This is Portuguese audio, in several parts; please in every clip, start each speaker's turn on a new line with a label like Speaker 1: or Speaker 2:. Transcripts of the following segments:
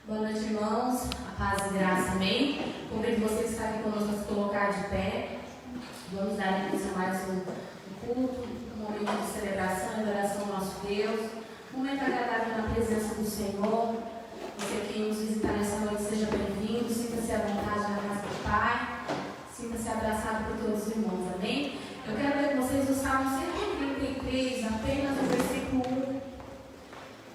Speaker 1: Boa noite, irmãos. A paz e graça, amém? Convido vocês que estão aqui conosco a se colocar de pé. Vamos dar início a mais um culto, um momento de celebração e adoração ao nosso Deus. Um momento agradável na presença do Senhor. Você que nos visitar nessa noite, seja bem-vindo. Sinta-se à vontade na casa do Pai. Sinta-se abraçado por todos os irmãos, amém? Eu quero ler com vocês o Salmo 133, apenas o versículo 1.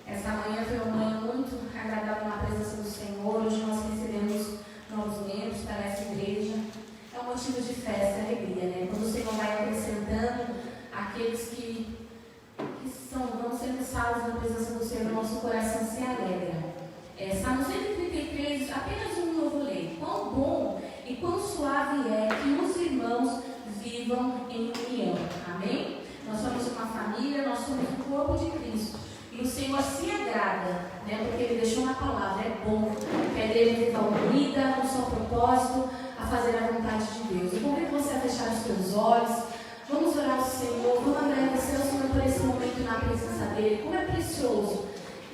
Speaker 1: Essa manhã foi uma manhã muito agradável na presença do Senhor. Hoje nós recebemos novos membros para essa igreja. É um motivo de festa e alegria, né? Quando o Senhor vai acrescentando aqueles que vão sendo salvos na presença do Senhor, nosso coração se alegra. Salmo 133, apenas um novo lei. Quão bom e quão suave é que os irmãos vivam em união. Amém? Nós somos uma família, nós somos o corpo de Cristo. E o Senhor se agrada, né? Porque Ele deixou na palavra, é bom. Quer Ele ficar unida no seu propósito, a fazer a vontade de Deus. Eu convido você a fechar os seus olhos. Vamos orar ao Senhor, vamos agradecer ao Senhor por esse momento na presença dEle. Como é precioso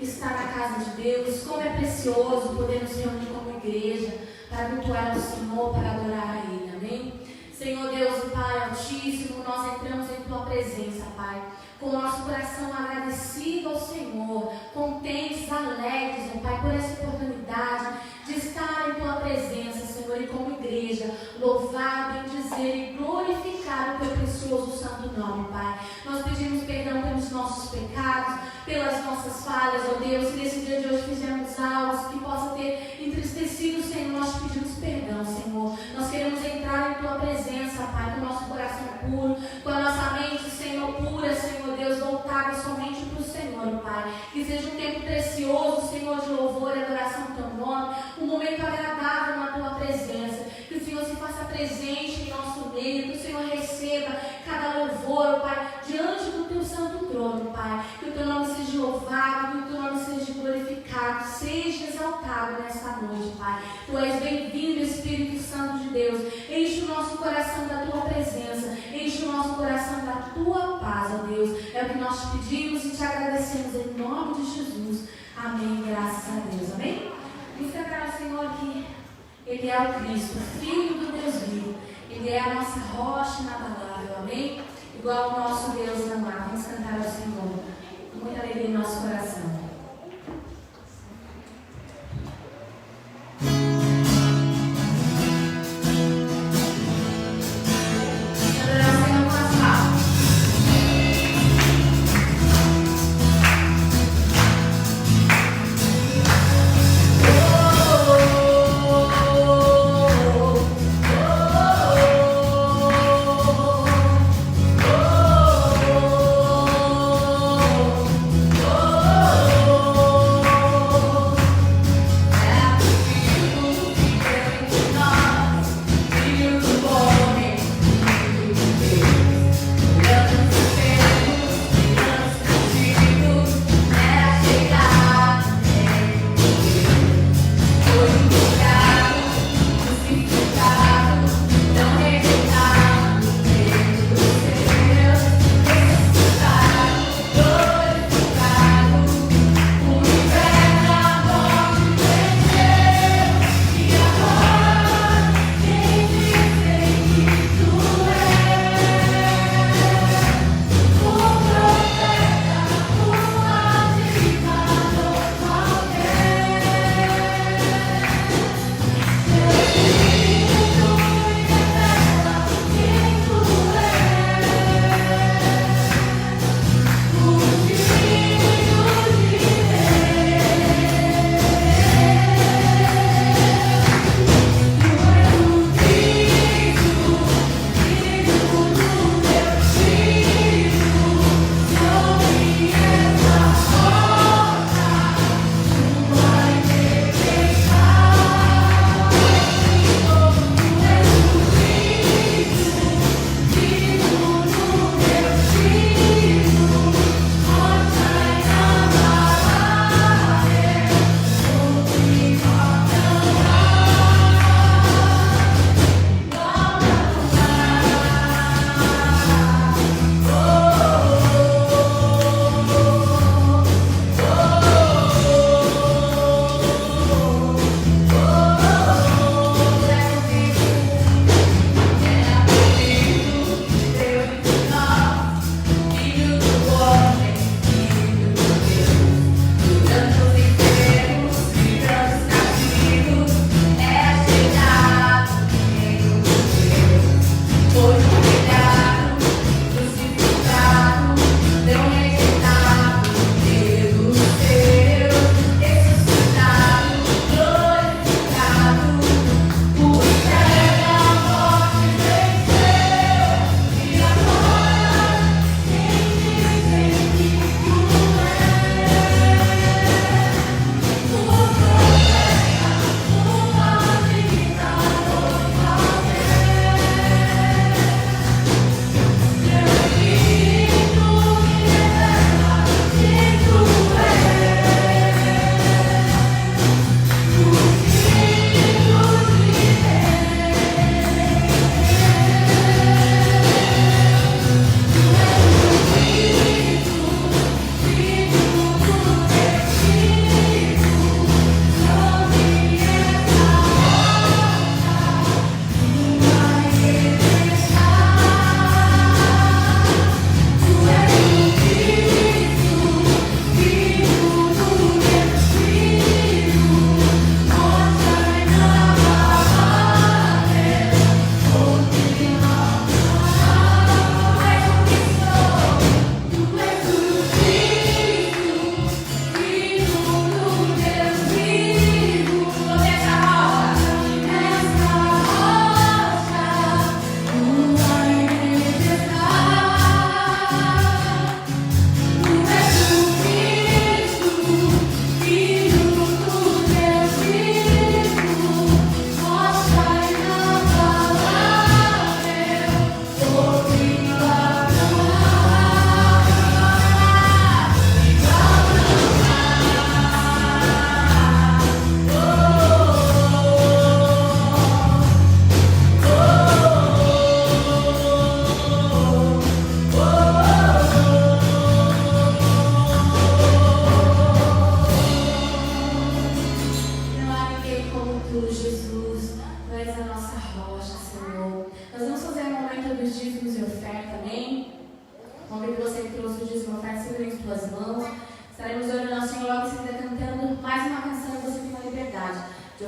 Speaker 1: estar na casa de Deus, como é precioso poder nos reunir como igreja para cultuar o Senhor, para adorar a Ele. Amém? Senhor Deus e Pai Altíssimo, nós entramos em Tua presença, Pai, com o nosso coração agradecido ao Senhor, contentes, alegres, ó Pai, por essa oportunidade de estar em Tua presença, Senhor, e como igreja, louvar, bendizer e glorificar o Teu precioso santo nome, Pai. Nós pedimos perdão pelos nossos pecados, pelas nossas falhas, ó Deus, se nesse dia de hoje fizermos algo que possa ter entristecido, Senhor, nós pedimos perdão, Senhor. Nós queremos entrar em Tua presença, Pai, com o nosso coração puro, com a nossa mente, Senhor, pura, Senhor Deus, voltada somente para o Senhor, Pai. Que seja um tempo precioso, Senhor, de louvor e adoração ao Teu nome, um momento agradável na Tua presença. Que o Senhor se faça presente em nosso meio, que o Senhor receba cada louvor, Pai, diante do Teu santo trono, Pai. Que o Teu nome seja louvado, que o Teu nome seja glorificado, seja exaltado nesta noite, Pai. Tu és bem-vindo, Espírito Santo de Deus. Enche o nosso coração da Tua presença, enche o nosso coração da Tua paz, ó Deus. É o que nós te pedimos e te agradecemos em nome de Jesus. Amém, graças a Deus, amém? Vamos cantar ao Senhor que Ele é o Cristo, Filho do Deus vivo. Ele é a nossa rocha inabalável, amém? Igual o nosso Deus amado. Vamos cantar ao Senhor com muita alegria em nosso coração.
Speaker 2: Oh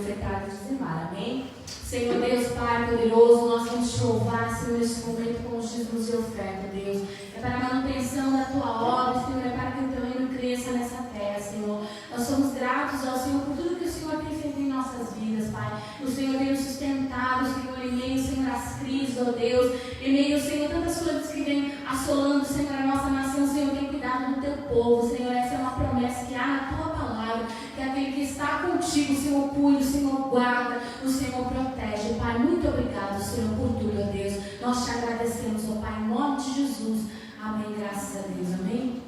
Speaker 1: ofertar e dizimar. Amém? Senhor Deus, Pai poderoso, nós vamos te louvar, Senhor, nesse momento com os dízimos e oferta, Deus. É para a manutenção da tua obra, Senhor, é para que o teu reino cresça nessa terra, Senhor. Nós somos gratos ao Senhor por tudo que o Senhor tem feito em nossas vidas, Pai. O Senhor tem nos sustentado, Senhor, em meio, Senhor, às crises, ó Deus. Em meio, Senhor, tantas coisas que vêm assolando, Senhor, a nossa nação. Senhor, tem cuidado do teu povo, Senhor. Essa é uma promessa que há na tua palavra, que aquele que está contigo, o Senhor cuida, o Senhor guarda, o Senhor protege. Pai, muito obrigado, Senhor, por tudo, ó Deus. Nós te agradecemos, ó Pai, em nome de Jesus. Amém, graças a Deus, amém?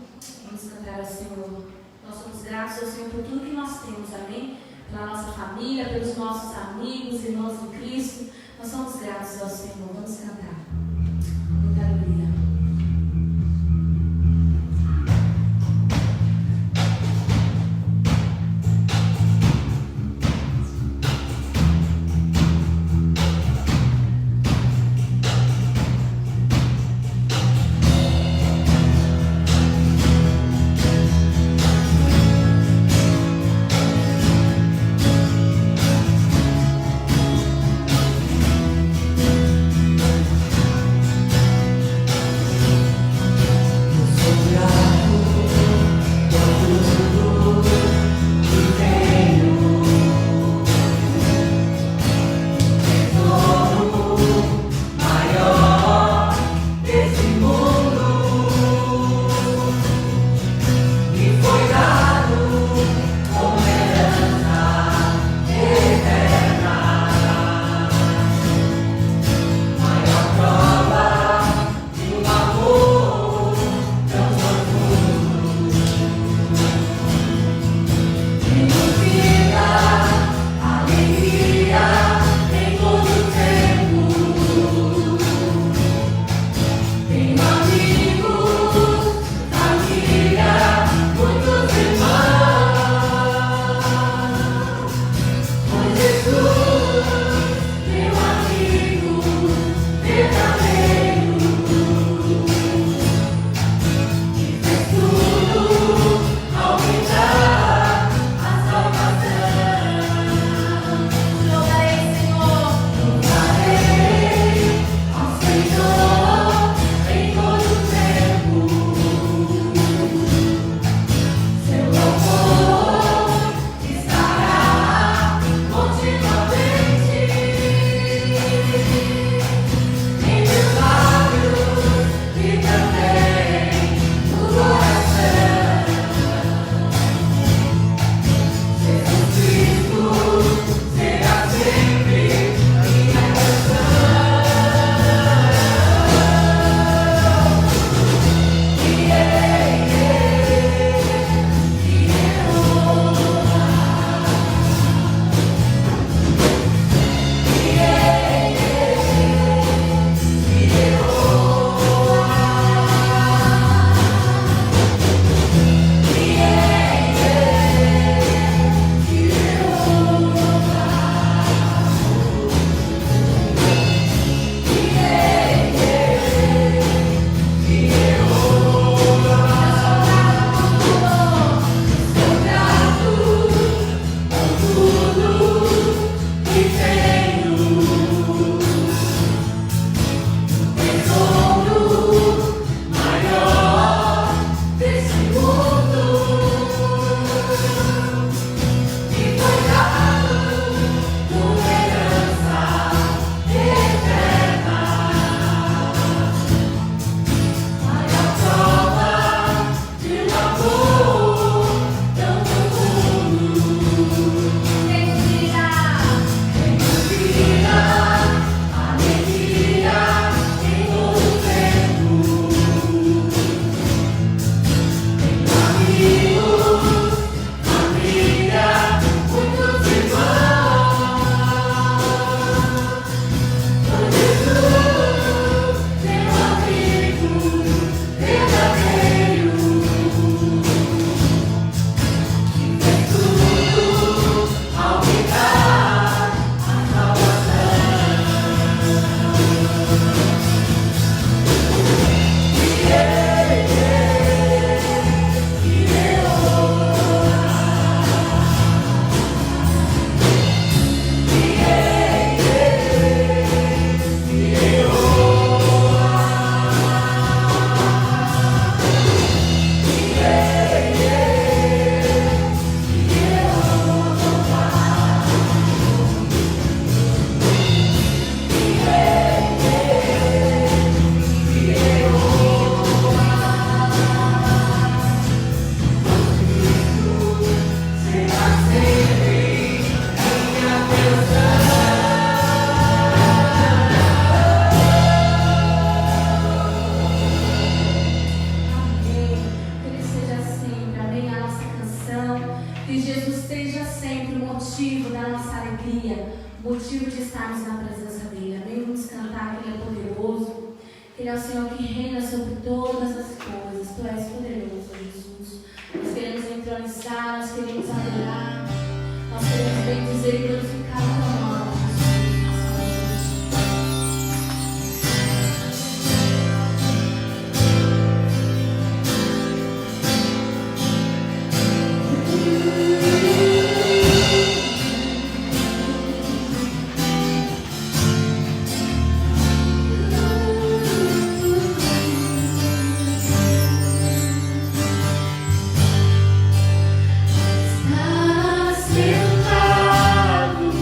Speaker 1: Vamos cantar ao Senhor. Nós somos gratos ao Senhor por tudo que nós temos, amém? Pela nossa família, pelos nossos amigos, irmãos em Cristo. Nós somos gratos ao Senhor. Vamos cantar. Muita alegria. Que Jesus seja sempre o motivo da nossa alegria, o motivo de estarmos na presença dEle. Amém? Vamos cantar que Ele é poderoso, que Ele é o Senhor que reina sobre todas as coisas. Tu és poderoso, Jesus. Nós queremos entronizar, nós queremos adorar, nós queremos bendizer e glorificar o teu nome.
Speaker 2: Sentado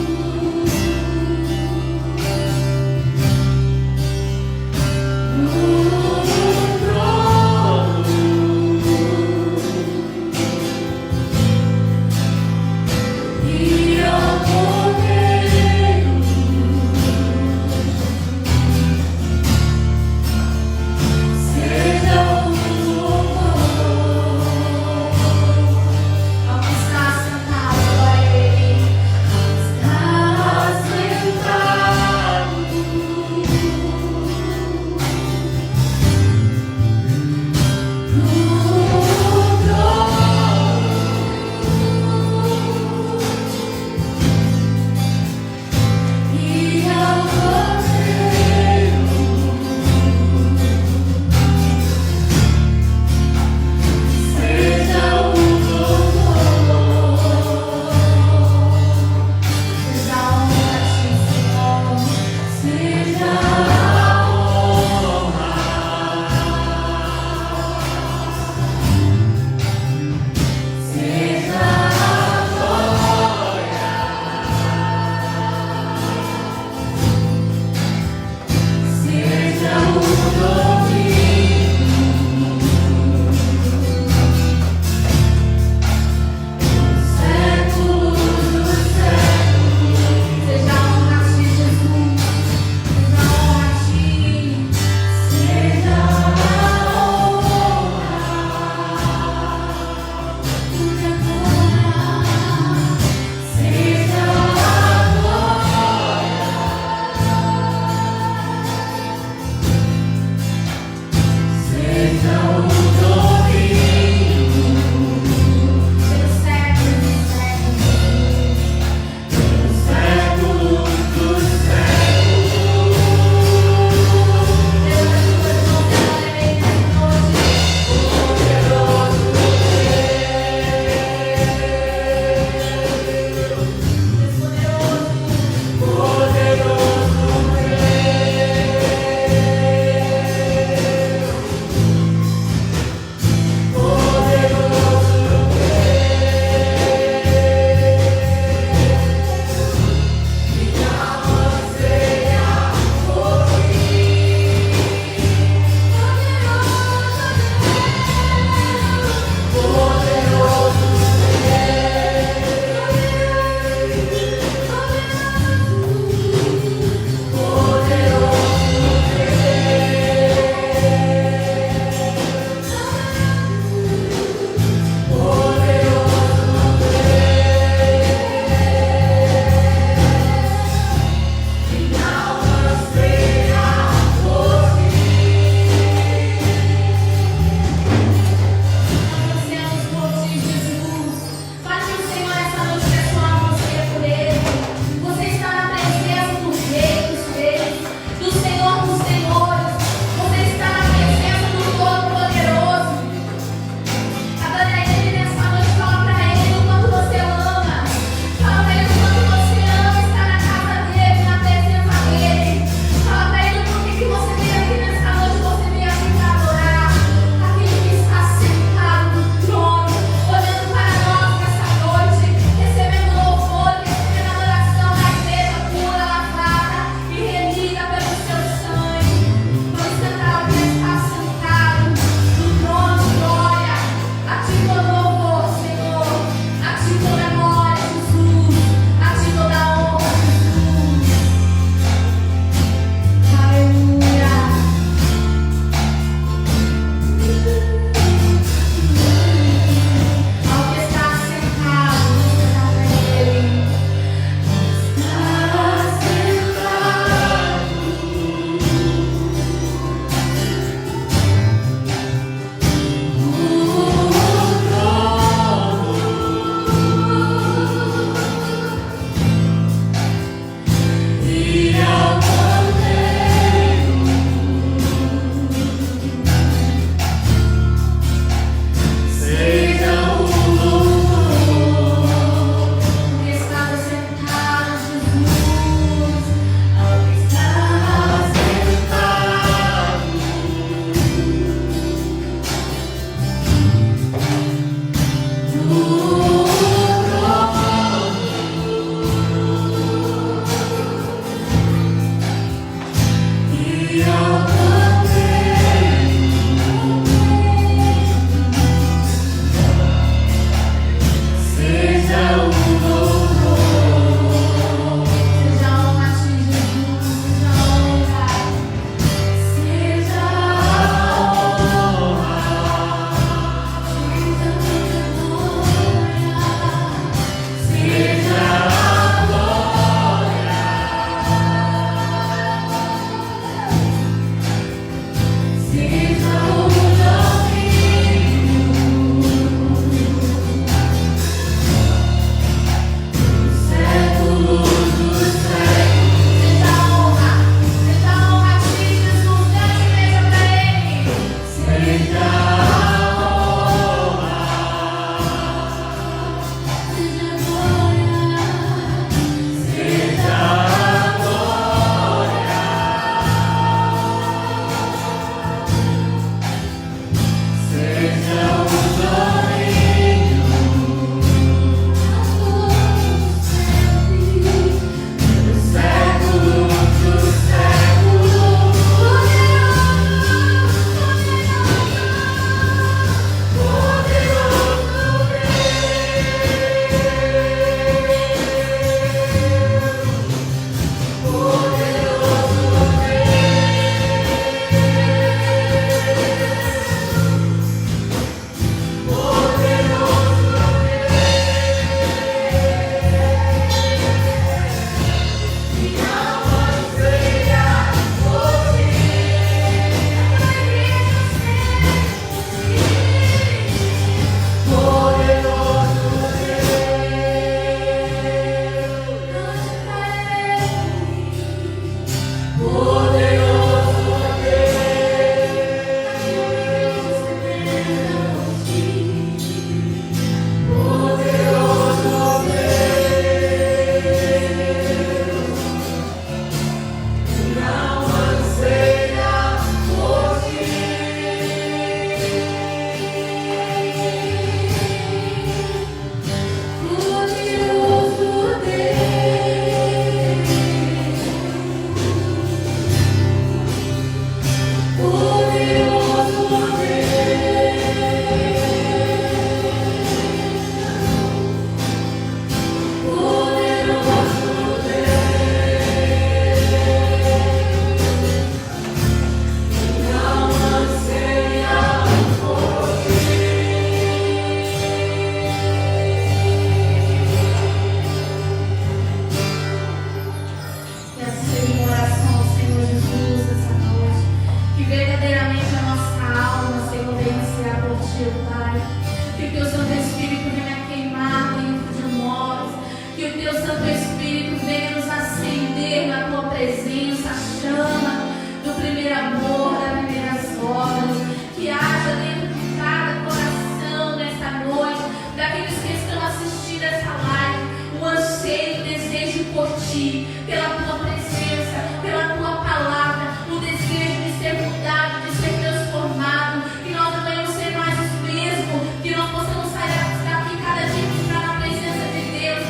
Speaker 1: por Ti, pela Tua presença, pela Tua palavra, o desejo de ser mudado, de ser transformado, que nós não venhamos ser mais os mesmos, que nós possamos sair daqui cada dia e entrar na presença de Deus,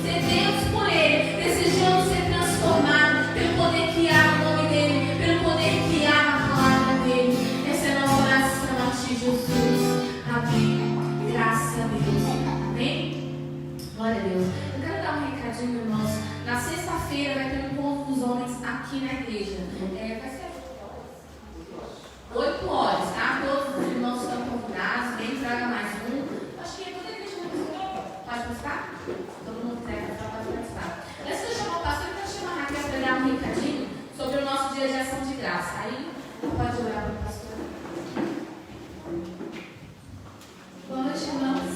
Speaker 1: sedentos por Ele, desejando ser transformado pelo poder que há no nome dEle, pelo poder que há na palavra dEle. Essa é a nossa oração a Ti, Jesus. Amém. Graças a Deus. Amém? Glória a Deus. Eu quero dar um recadinho, irmãos. Na sexta-feira vai ter um encontro dos homens aqui na igreja. Vai ser 8 horas, tá? Todos os irmãos estão convidados. Vem, traga mais um. Acho que toda a igreja pode participar? Todo mundo que pode participar. Antes de eu chamar o pastor, eu quero chamar a Raquel para dar um recadinho sobre o nosso dia de ação de graça. Aí pode orar para o pastor.
Speaker 2: Boa noite, irmãos.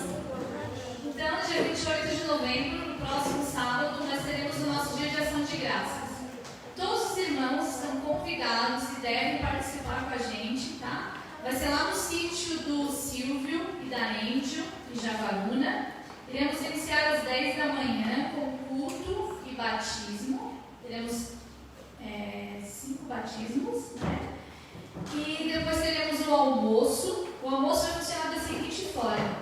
Speaker 2: Então, dia 28 de novembro, no próximo sábado, nós teremos o nosso dia de ação de graças. Todos os irmãos estão convidados e devem participar com a gente, tá? Vai ser lá no sítio do Silvio e da Índio, em Jaguaruna. Iremos iniciar às 10 da manhã com culto e batismo. Teremos 5 batismos, né? E depois teremos o almoço. O almoço vai funcionar da seguinte forma: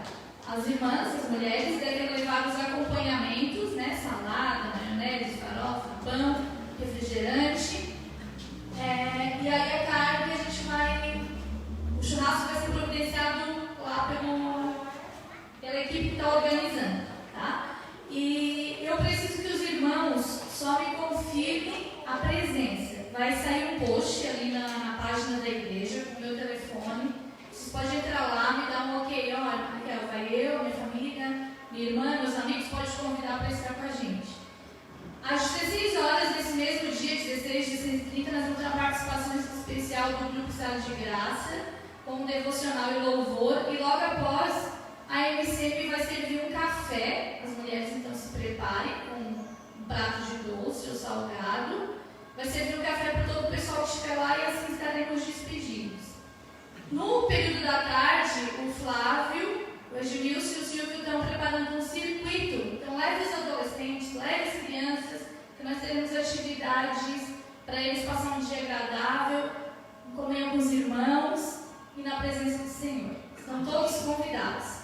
Speaker 2: as irmãs, as mulheres, devem levar os acompanhamentos, né? Salada, maionese, farofa, pão, refrigerante. E aí à tarde a gente o churrasco vai ser providenciado lá pela equipe que está organizando, tá? E eu preciso que os irmãos só me confirmem a presença. Vai sair um post ali na página da igreja com o meu telefone. Vocês podem entrar lá, me dar um ok, olha, Raquel, vai eu, minha família, minha irmã, meus amigos, pode convidar para estar com a gente. Às 16 horas desse mesmo dia, 16, 16h30, nós vamos ter uma participação especial do Grupo Estado de Graça, com um devocional e louvor, e logo após a MCM vai servir um café. As mulheres então se preparem com um prato de doce ou salgado. Vai servir um café para todo o pessoal que estiver lá e assim estaremos despedidos. No período da tarde, o Flávio, o Edmilson e o Silvio estão preparando um circuito. Então leve os adolescentes, leve as crianças, que nós teremos atividades para eles passarem um dia agradável, em comunhão com os irmãos e na presença do Senhor. Estão todos convidados.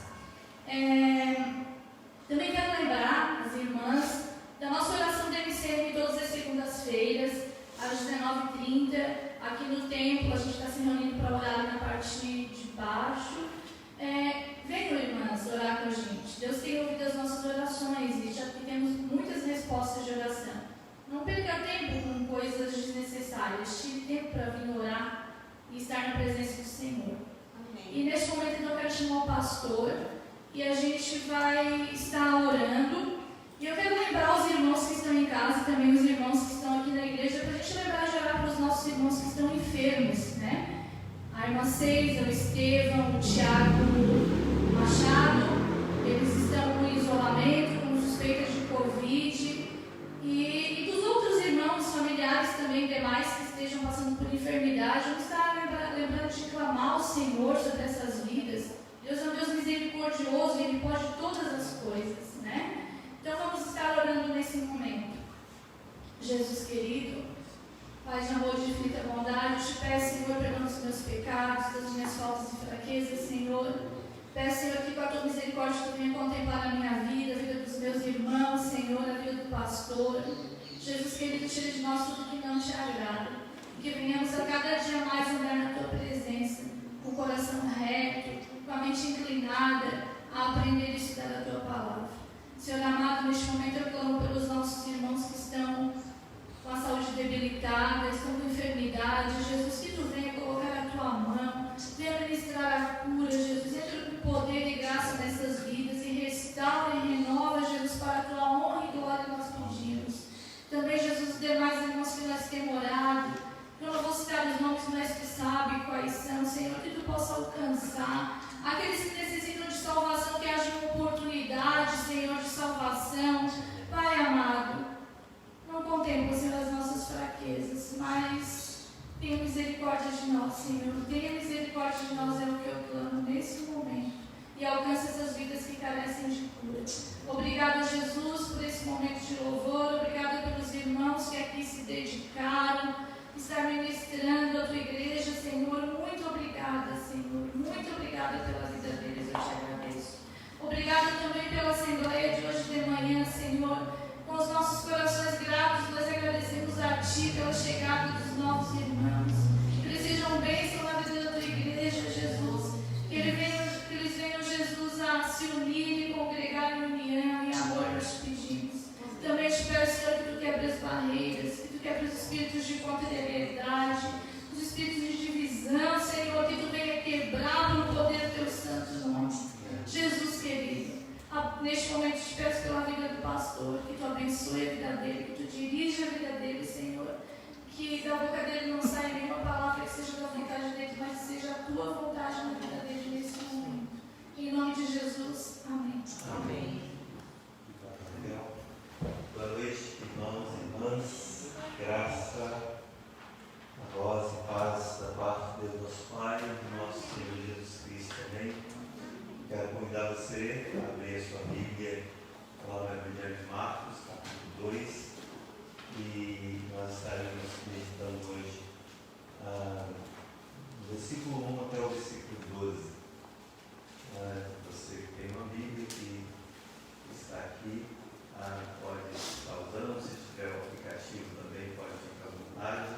Speaker 2: Também quero lembrar as irmãs da nossa oração do MCM todas as segundas-feiras, às 19h30, aqui no templo. A gente está se reunindo para orar ali na parte de baixo. Venham, irmãs, orar com a gente. Deus tem ouvido as nossas orações e já temos muitas respostas de oração. Não perca tempo com coisas desnecessárias. Tire tempo para vir orar e estar na presença do Senhor. Amém. E neste momento, então, eu quero chamar o pastor e a gente vai estar orando. E eu quero lembrar os irmãos que estão em casa e também os irmãos que estão aqui na igreja, para a gente lembrar de orar para os nossos irmãos que estão enfermos, né? A irmã Ceisa, o Estevão, o Tiago Machado, eles estão em isolamento, com suspeita de Covid. E dos outros irmãos, familiares também, demais, que estejam passando por enfermidade, vamos estar lembrando de clamar ao Senhor sobre essas vidas. Deus é um Deus misericordioso e Ele pode todas as coisas, né? Então vamos estar orando nesse momento. Jesus querido, Pai de amor, de infinita bondade, eu te peço, Senhor, perdão dos meus pecados, das minhas faltas e fraquezas, Senhor. Peço, Senhor, que com a tua misericórdia tu venha contemplar a minha vida, a vida dos meus irmãos, Senhor, a vida do pastor. Jesus querido, tira de nós tudo que não te agrada. Que venhamos a cada dia mais andar na tua presença, com o coração reto, com a mente inclinada, a aprender e estudar a tua palavra. Senhor amado, neste momento eu clamo pelos nossos irmãos que estão com a saúde debilitada, estão com enfermidade. Jesus, que tu venha colocar a tua mão, venha ministrar a cura, Jesus, entra com poder e graça nessas vidas e restaura e renova, Jesus, para a tua honra e glória nós pedimos. Também, Jesus, os demais irmãos que nós temos orado, eu não vou citar os nomes, mas tu sabe quais são, Senhor, que tu possa alcançar aqueles que necessitam de salvação, que haja uma oportunidade, Senhor, de salvação. Pai amado, não contempla, Senhor, as nossas fraquezas, mas tenha misericórdia de nós, Senhor. Tenha misericórdia de nós, é o que eu clamo nesse momento. E alcance essas vidas que carecem de cura. Obrigado, Jesus, por esse momento de louvor. Obrigado dedicaram, estar ministrando a tua igreja, Senhor. Muito obrigada, Senhor. Muito obrigada pela vida deles, eu te agradeço. Obrigada também pela Assembleia de hoje de manhã, Senhor. Com os nossos corações gratos, nós agradecemos a Ti pela chegada dos novos irmãos. Que eles sejam bênção na vida da Tua igreja, Jesus. Que eles venham, Jesus, a se unir e congregar em união e amor, nós te pedimos. Também te peço, Senhor, que Tu quebres barreiras, que Tu quebres os espíritos de contrariedade, os espíritos de divisão, Senhor, que Tu venha quebrar no poder do Teu santo nome. Jesus querido, neste momento te peço pela vida do pastor, que Tu abençoe a vida dele, que Tu dirija a vida dele, Senhor, que da boca dele não saia nenhuma palavra que seja da vontade dele, mas que seja a Tua vontade na vida dele nesse momento. Em nome de Jesus, amém.
Speaker 3: Amém. Boa noite, irmãos e irmãs. Graça, a voz e paz da parte de Deus nosso Pai, do nosso Senhor Jesus Cristo também. Quero convidar você a abrir a sua Bíblia lá no Evangelho de Marcos, capítulo 2, e nós estaremos meditando hoje do versículo 1 até o versículo 12. Você que tem uma Bíblia que está aqui, pode estar usando, se tiver o aplicativo também pode ficar à vontade.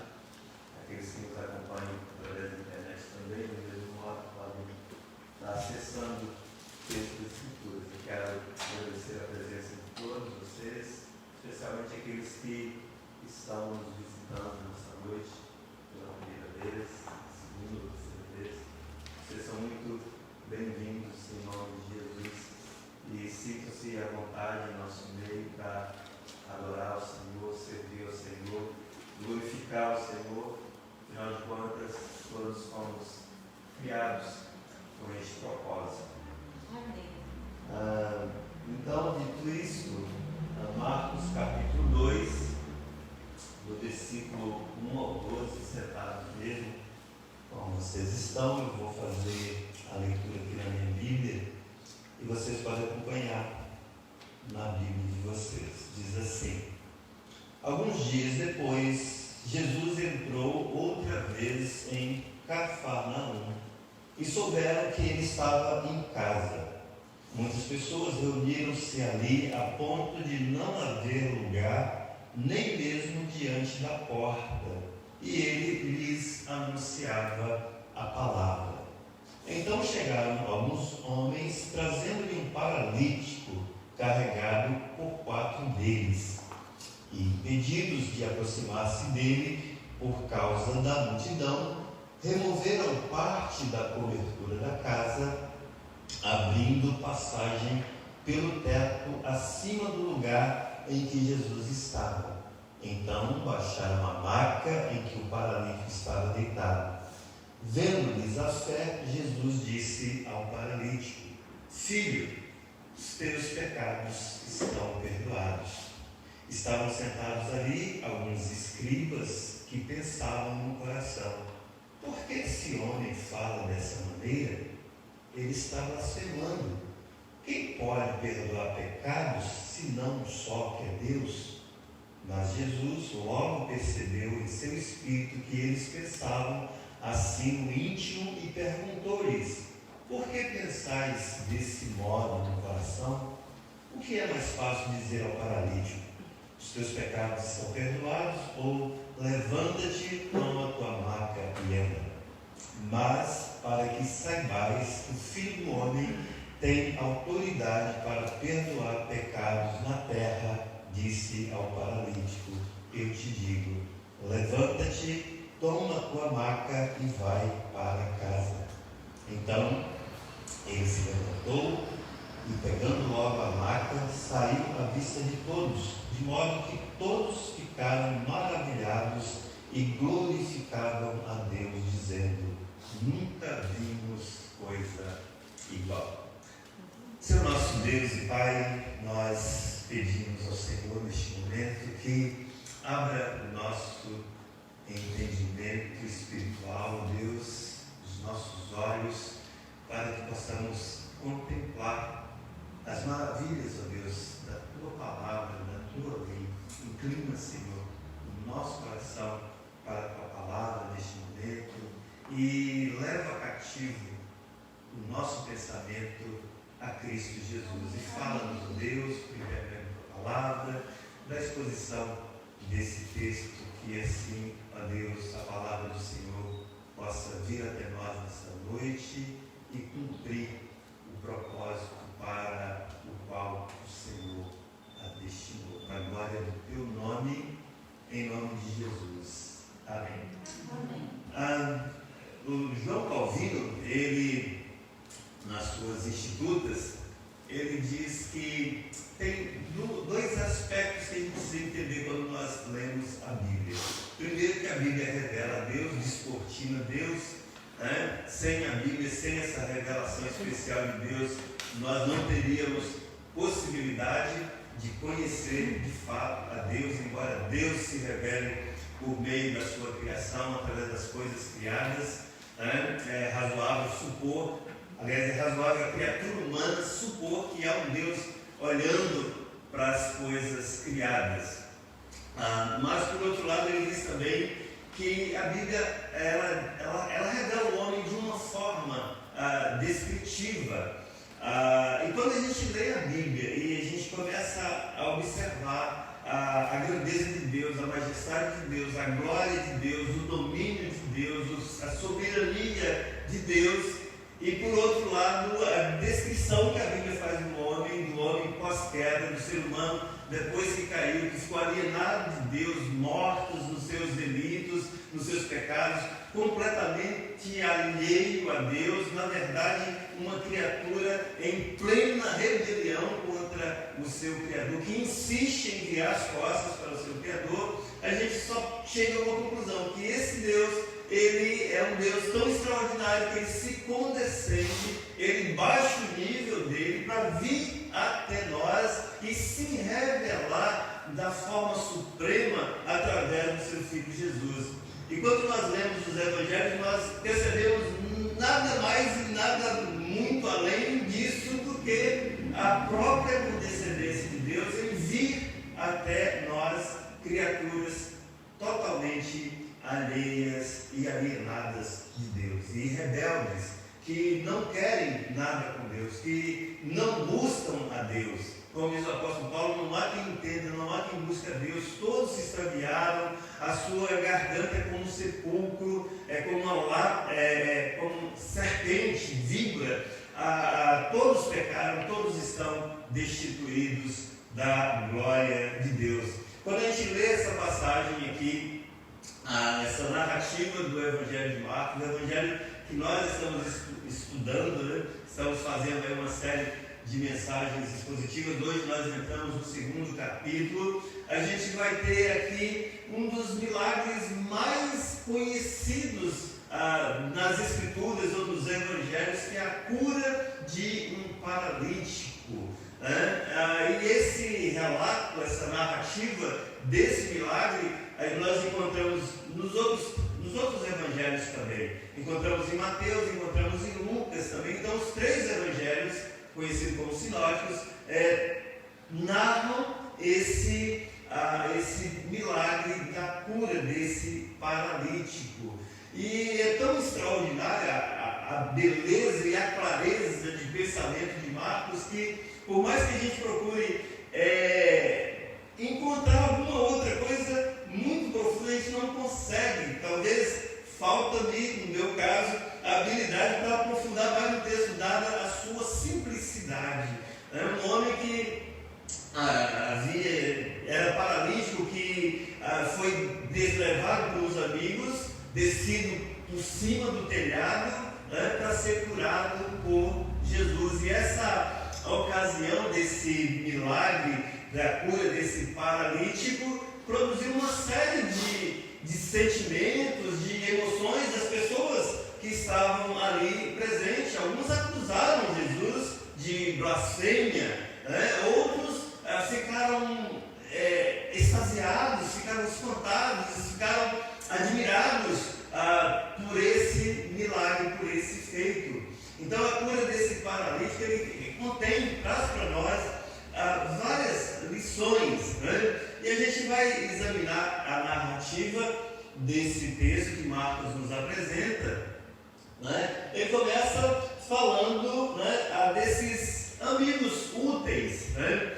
Speaker 3: Aqueles que nos acompanham através da internet também, do mesmo modo, podem estar acessando o texto das Escrituras. Eu quero agradecer a presença de todos vocês, especialmente aqueles que estão nos visitando nessa noite, pela primeira vez, segunda ou terceira vez. Vocês são muito bem-vindos em nome de Jesus e sintam-se à vontade em nosso meio para adorar o Senhor, servir ao Senhor, glorificar o Senhor. Afinal de contas, todos fomos criados com este propósito. Então, dito isto, Marcos capítulo 2, do versículo 1 ao 12, sentados mesmo, como vocês estão, eu vou fazer a leitura aqui na minha Bíblia e vocês podem acompanhar na Bíblia de vocês. Diz assim: alguns dias depois, Jesus entrou outra vez em Cafarnaum e souberam que ele estava em casa. Muitas pessoas reuniram-se ali a ponto de não haver lugar, nem mesmo diante da porta, e ele lhes anunciava a palavra. Então chegaram alguns homens, trazendo-lhe um paralítico, carregado por 4 deles, e impedidos de aproximar-se dele por causa da multidão, removeram parte da cobertura da casa, abrindo passagem pelo teto acima do lugar em que Jesus estava. Então baixaram a maca em que o paralítico estava deitado. Vendo-lhes a fé, Jesus disse ao paralítico: filho, os teus pecados estão perdoados. Estavam sentados ali alguns escribas que pensavam no coração: por que esse homem fala dessa maneira? Ele está blasfemando. Quem pode perdoar pecados, senão só que é Deus? Mas Jesus logo percebeu em seu espírito que eles pensavam assim no íntimo e perguntou-lhes: por que pensais desse modo no coração? O que é mais fácil dizer ao paralítico: os teus pecados estão perdoados, ou levanta-te, toma a tua maca e anda? Mas para que saibais, o Filho do Homem tem autoridade para perdoar pecados na terra, disse ao paralítico: eu te digo, levanta-te, toma a tua maca e vai para casa. Então ele se levantou e, pegando logo a maca, saiu à vista de todos, de modo que todos ficaram maravilhados e glorificavam a Deus, dizendo: nunca vimos coisa igual. Senhor nosso Deus e Pai, nós pedimos ao Senhor neste momento que abra o nosso entendimento espiritual, Deus, os nossos olhos, para que possamos contemplar as maravilhas, ó Deus, da Tua palavra, da Tua lei. Inclina, Senhor, o nosso coração para a tua palavra neste momento e leva cativo o nosso pensamento a Cristo Jesus. E fala-nos, ó Deus, primeiramente a tua palavra, da exposição desse texto, que assim, ó Deus, a palavra do Senhor possa vir até nós nessa noite e cumprir o propósito para o qual o Senhor a destinou. Para a glória do teu nome, em nome de Jesus. Amém.
Speaker 1: Amém.
Speaker 3: O João Calvino, ele, nas suas Institutas, ele diz que tem dois aspectos que a gente precisa entender quando nós lemos a Bíblia. Primeiro, que a Bíblia revela a Deus, descortina a Deus. Sem a Bíblia, sem essa revelação especial de Deus, nós não teríamos possibilidade de conhecer de fato a Deus, embora Deus se revele por meio da sua criação, através das coisas criadas. É razoável supor, aliás, é razoável a criatura humana supor que há um Deus olhando para as coisas criadas. Mas, por outro lado, ele diz também que a Bíblia ela revela o homem de uma forma descritiva. E quando a gente lê a Bíblia e a gente começa a observar a grandeza de Deus, a majestade de Deus, a glória de Deus, o domínio de Deus, a soberania de Deus, e por outro lado a descrição que a Bíblia faz do homem pós-queda, do ser humano depois que caiu, que ficou alienado de Deus, mortos nos seus delitos, nos seus pecados, completamente alheio a Deus, na verdade uma criatura em plena rebelião contra o seu Criador, que insiste em virar as costas para o seu Criador. A gente só chega a uma conclusão, que esse Deus, ele é um Deus tão extraordinário que ele se condescende, ele baixa o nível dele para vir até nós e se revelar da forma suprema através do seu Filho Jesus. E quando nós lemos os Evangelhos, nós percebemos nada mais e nada muito além disso do que a própria condescendência de Deus em vir até nós, criaturas totalmente alheias e alienadas de Deus, e rebeldes, que não querem nada com Deus, que não buscam a Deus. Como diz o apóstolo Paulo, não há quem entenda, não há quem busque a Deus, todos se extraviaram, a sua garganta é como um sepulcro, é como como serpente, víbora, todos pecaram, todos estão destituídos da glória de Deus. Quando a gente lê essa passagem aqui, essa narrativa do Evangelho de Marcos, o Evangelho que nós estamos estudando, estamos fazendo aí uma série de mensagens expositivas. Hoje nós entramos no segundo capítulo. A gente vai ter aqui um dos milagres mais conhecidos nas Escrituras ou nos Evangelhos, que é a cura de um paralítico. E esse relato, essa narrativa desse milagre, nós encontramos nos outros evangelhos também. Encontramos em Mateus, encontramos em Lucas também. Então, os três evangelhos, conhecidos como sinóticos, narram esse milagre da cura desse paralítico. E é tão extraordinária a beleza e a clareza de pensamento de Marcos, que por mais que a gente procure encontrar alguma outra coisa muito profunda, a gente não consegue. Talvez falta-me, no meu caso, a habilidade para aprofundar mais no texto, dada a sua simplicidade. Um homem que era paralítico, que foi deslevado pelos amigos, descido por cima do telhado, para ser curado por Jesus. E essa ocasião desse milagre, da cura desse paralítico, produziu uma série de sentimentos, de emoções das pessoas que estavam ali presentes. Alguns acusaram Jesus de blasfêmia, outros ficaram extasiados, ficaram espantados, ficaram admirados por esse milagre, por esse feito. Então a cura desse paralítico, ele traz para nós várias lições, e a gente vai examinar a narrativa narrativa desse texto que Marcos nos apresenta, né, ele começa falando, né, desses amigos úteis, né,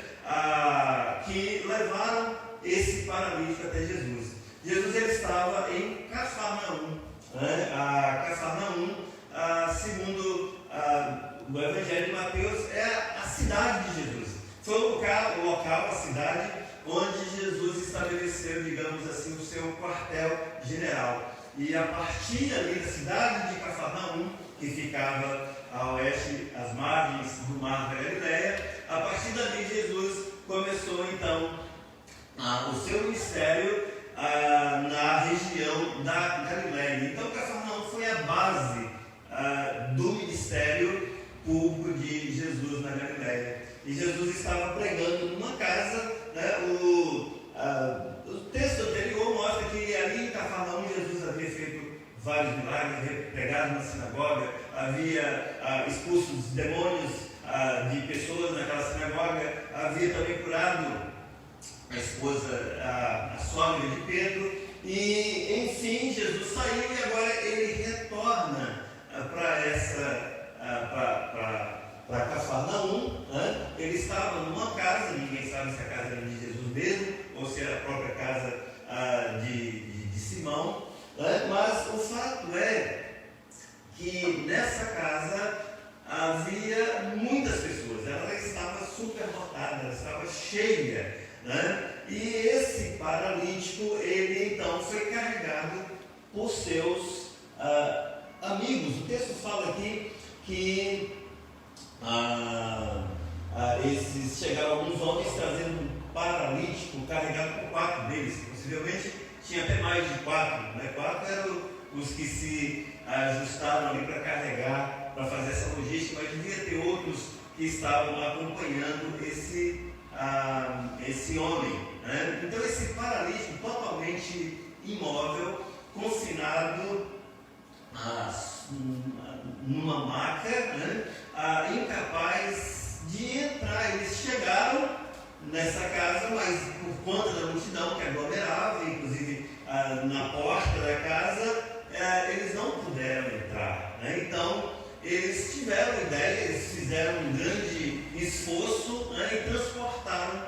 Speaker 3: que levaram esse paralítico até Jesus. Jesus ele estava em Cafarnaum, né, Cafarnaum, segundo o Evangelho de Mateus, é a cidade de Jesus. Foi o local, a cidade, onde Jesus estabeleceu, digamos assim, o seu quartel-general. E a partir ali da cidade de Cafarnaum, que ficava a oeste, às margens do Mar da Galileia, a partir dali Jesus começou então o seu ministério na região da Galileia. Então Cafarnaum foi a base do ministério público de Jesus na Galileia. E Jesus estava pregando numa casa, né, o texto anterior mostra que ali em Cafarnaum Jesus havia feito vários milagres, havia pregado na sinagoga, havia expulso os demônios de pessoas naquela sinagoga, havia também curado a esposa, a sogra de Pedro, e enfim Jesus saiu e agora ele retorna para Cafarnaum, né? Ele estava numa casa, ninguém sabe se a casa era de Jesus mesmo ou se era a própria casa de Simão, né? Mas o fato é que nessa casa havia muitas pessoas, ela estava superlotada, ela estava cheia, né? E esse paralítico, ele então foi carregado por seus amigos. O texto fala aqui que chegaram alguns homens trazendo um paralítico carregado por 4 deles. Possivelmente tinha até mais de 4, né? 4 eram os que se ajustaram ali para carregar, para fazer essa logística, mas devia ter outros que estavam acompanhando esse homem, né? Então esse paralítico totalmente imóvel, confinado numa maca, né? Incapaz de entrar. Eles chegaram nessa casa, mas por conta da multidão que aglomerava, inclusive na porta da casa, eles não puderam entrar, né? Então eles tiveram ideia, eles fizeram um grande esforço, né, e transportaram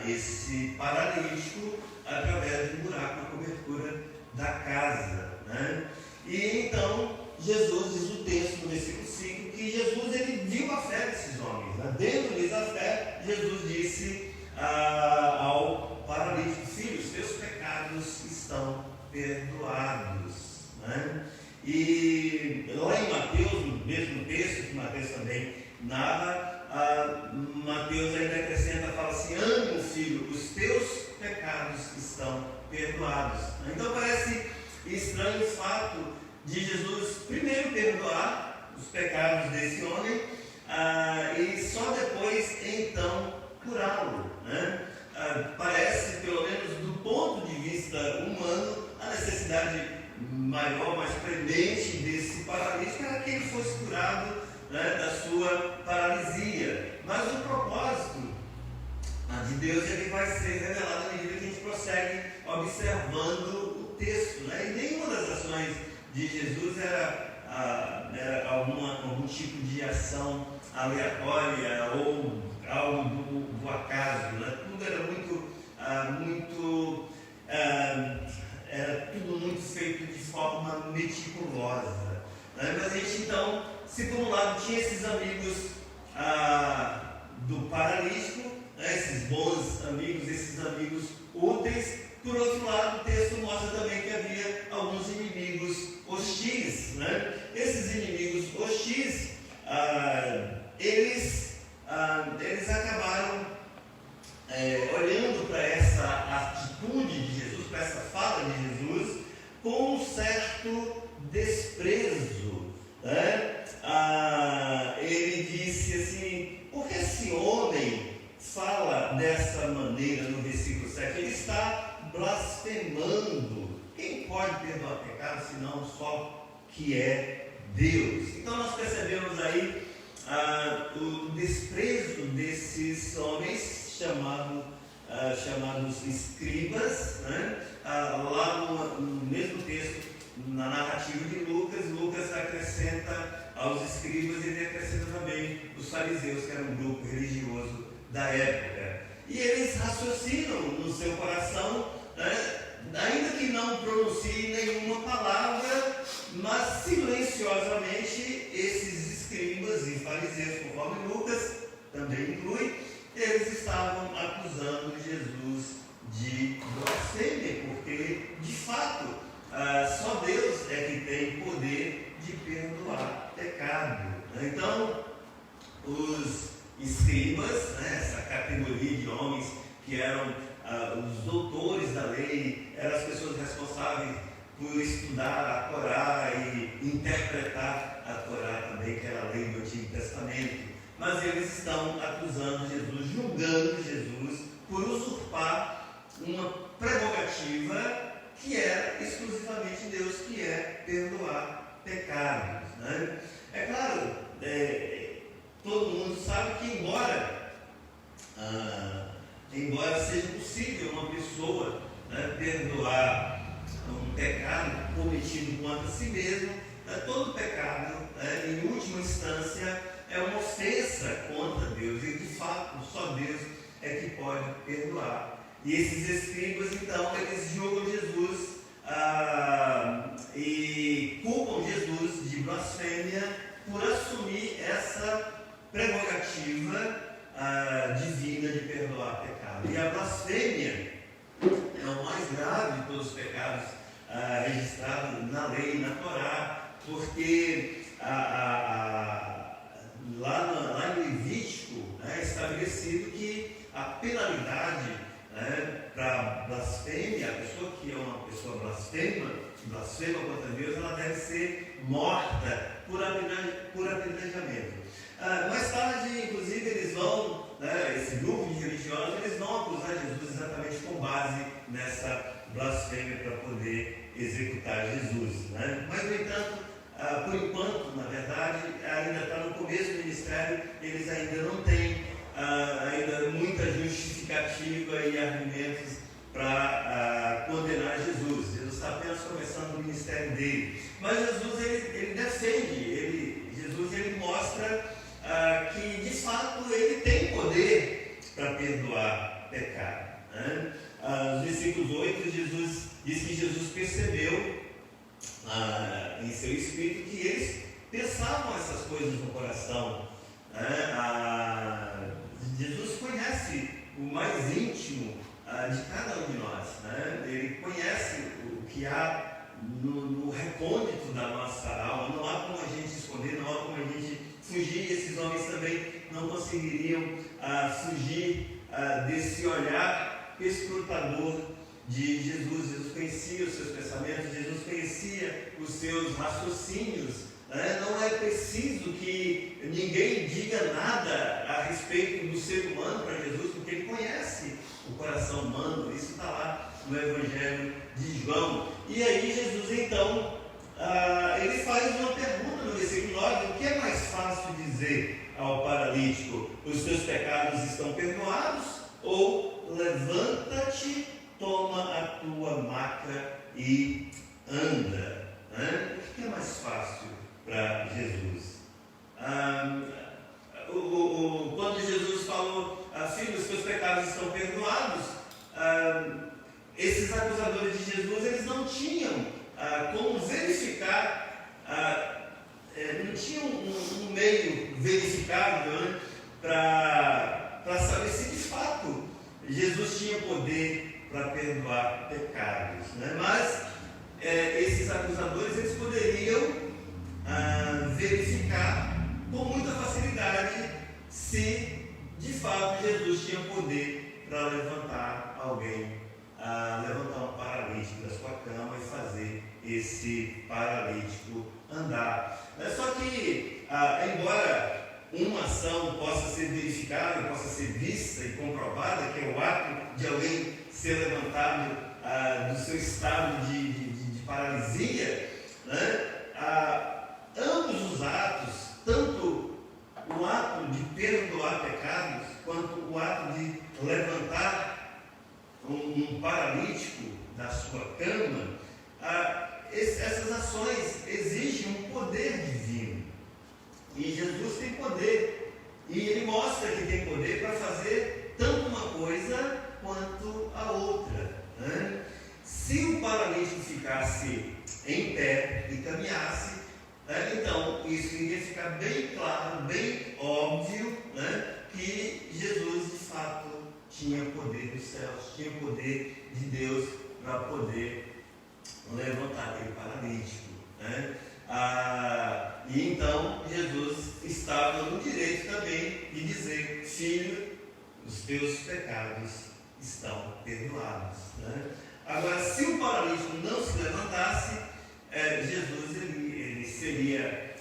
Speaker 3: esse paralítico através de um buraco na cobertura da casa, né? E então Jesus, diz o texto no versículo 5, que Jesus ele viu a fé desses homens, né? Dentro-lhes a fé, Jesus disse ao paralítico: filho, os teus pecados estão perdoados, né? E lá em Mateus, no mesmo texto que Mateus também narra, Mateus ainda acrescenta, fala assim: ame o filho, os teus pecados estão perdoados. Então parece estranho o fato de Jesus primeiro perdoar os pecados desse homem e só depois então curá-lo, né? Parece, pelo menos do ponto de vista humano, a necessidade maior, mais premente desse paralítico era que ele fosse curado, né, da sua paralisia. Mas o propósito de Deus ele vai ser revelado à medida que a gente prossegue observando o texto, né? E nenhuma das ações de Jesus era algum tipo de ação aleatória ou algo do acaso, né? Tudo era era tudo muito feito de forma meticulosa, né? Mas a gente então, se por um lado tinha esses amigos do paralítico, né, esses bons amigos, esses amigos úteis, por outro lado o texto mostra também que havia alguns inimigos hostis, né? Esses inimigos hostis, eles acabaram olhando para essa atitude de Jesus, para essa fala de Jesus, com um certo desprezo, né? Ele disse assim: por que esse homem fala dessa maneira no versículo 7? Ele está blasfemando. Quem pode perdoar pecado senão só que é Deus? Então nós percebemos aí o desprezo desses homens, chamado chamados escribas, né? Lá no mesmo texto, na narrativa de Lucas, Lucas acrescenta aos escribas e ele acrescenta também os fariseus, que era um grupo religioso da época. E eles raciocinam no seu coração, né? Ainda que não pronunciem nenhuma palavra, mas silenciosamente esses escribas e fariseus, conforme Lucas também inclui, eles estavam acusando Jesus de blasfêmia, porque de fato só Deus é que tem poder de perdoar pecado. Então, os escribas, né, essa categoria de homens que eram os doutores da lei, eram as pessoas responsáveis por estudar a Torá e interpretar a Torá também, que era a lei do Antigo Testamento. Mas eles estão acusando Jesus, julgando Jesus por usurpar uma prerrogativa que era exclusivamente Deus, que é perdoar pecados, né? É claro, todo mundo sabe que embora seja possível uma pessoa, né, perdoar um pecado cometido contra si mesmo, todo pecado, em última instância, é uma ofensa contra Deus, e de fato só Deus é que pode perdoar. E esses escribas, então, eles julgam Jesus e culpam Jesus de blasfêmia por assumir essa prerrogativa divina de perdoar pecado. E a blasfêmia é o mais grave de todos os pecados registrados na lei, na Torá, porque lá em Levítico é estabelecido que a penalidade, né, para blasfêmia, a pessoa que é uma pessoa blasfema contra Deus, ela deve ser morta por apedrejamento. Mais tarde, inclusive, eles vão, esse grupo de religiosos, eles vão acusar Jesus exatamente com base nessa blasfêmia para poder executar Jesus, né? Mas, no entanto, por enquanto, na verdade, ainda está no começo do ministério, eles ainda não têm ainda muita justificativa e argumentos para condenar Jesus. Jesus está apenas começando o ministério dele. Mas Jesus, ele defende, Jesus ele mostra que, de fato, ele tem poder para perdoar pecado, né? Nos versículos 8, Jesus diz que Jesus percebeu em seu espírito que eles pensavam essas coisas no coração, né? Jesus conhece o mais íntimo de cada um de nós, né? Ele conhece o que há no recôndito da nossa alma. Não há como a gente esconder, não há como a gente fugir. Esses homens também não conseguiriam fugir desse olhar escrutador de Jesus. Jesus conhecia os seus pensamentos, Jesus conhecia os seus raciocínios. Não é preciso que ninguém diga nada a respeito do ser humano para Jesus, porque ele conhece o coração humano. Isso está lá no Evangelho de João. E aí Jesus, então, ele faz uma pergunta no versículo 9: o que é mais fácil dizer ao paralítico? Os teus pecados estão perdoados? Ou levanta-te, toma a tua maca e anda? O que é mais fácil para Jesus? Quando Jesus falou, filho, os teus pecados estão perdoados, esses acusadores de Jesus, eles não tinham como verificar, não tinham um meio verificável, né, para saber se de fato Jesus tinha poder para perdoar pecados, né? Mas esses acusadores, eles poderiam verificar com muita facilidade se de fato Jesus tinha poder para levantar alguém, levantar um paralítico da sua cama e fazer esse paralítico andar. Só que, embora uma ação possa ser verificada, possa ser vista e comprovada, que é o ato de alguém ser levantado do seu estado de paralisia, né? Ambos os atos, tanto o ato de perdoar pecados, quanto o ato de levantar um paralítico da sua cama, essas ações exigem um poder divino. E Jesus tem poder. E ele mostra que tem poder para fazer tanto uma coisa quanto a outra, né? Se o paralítico ficasse em pé e caminhasse, então isso iria ficar bem claro, bem óbvio, né, que Jesus de fato tinha poder dos céus, tinha poder de Deus para poder levantar aquele paralítico, né? E então Jesus estava no direito também de dizer: filho, os teus pecados estão perdoados, né? Agora, se o paralítico não se levantasse, Jesus ele seria,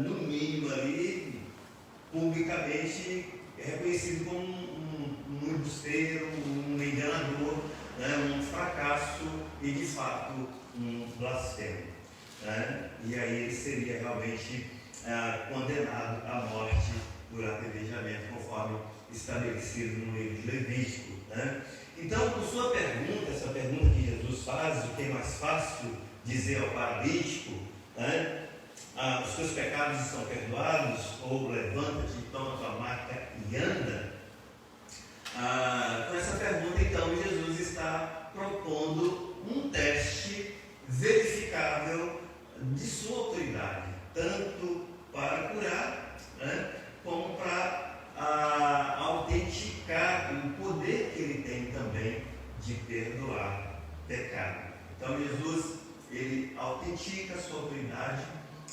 Speaker 3: no mínimo ali, publicamente reconhecido como um embusteiro, um enganador, né, um fracasso e, de fato, um blasfemo, né? E aí ele seria realmente condenado à morte por apedrejamento, conforme estabelecido no livro de Levítico, né? Então, por sua pergunta, essa pergunta que Jesus faz, o que é mais fácil dizer ao paralítico, né? Os teus pecados estão perdoados, ou levanta-te, toma tua maca e anda. Com essa pergunta, então, Jesus está propondo um teste verificável de sua autoridade, tanto para curar, né, como para autenticar o poder que ele tem também de perdoar pecado. Então Jesus, ele autentica a sua autoridade,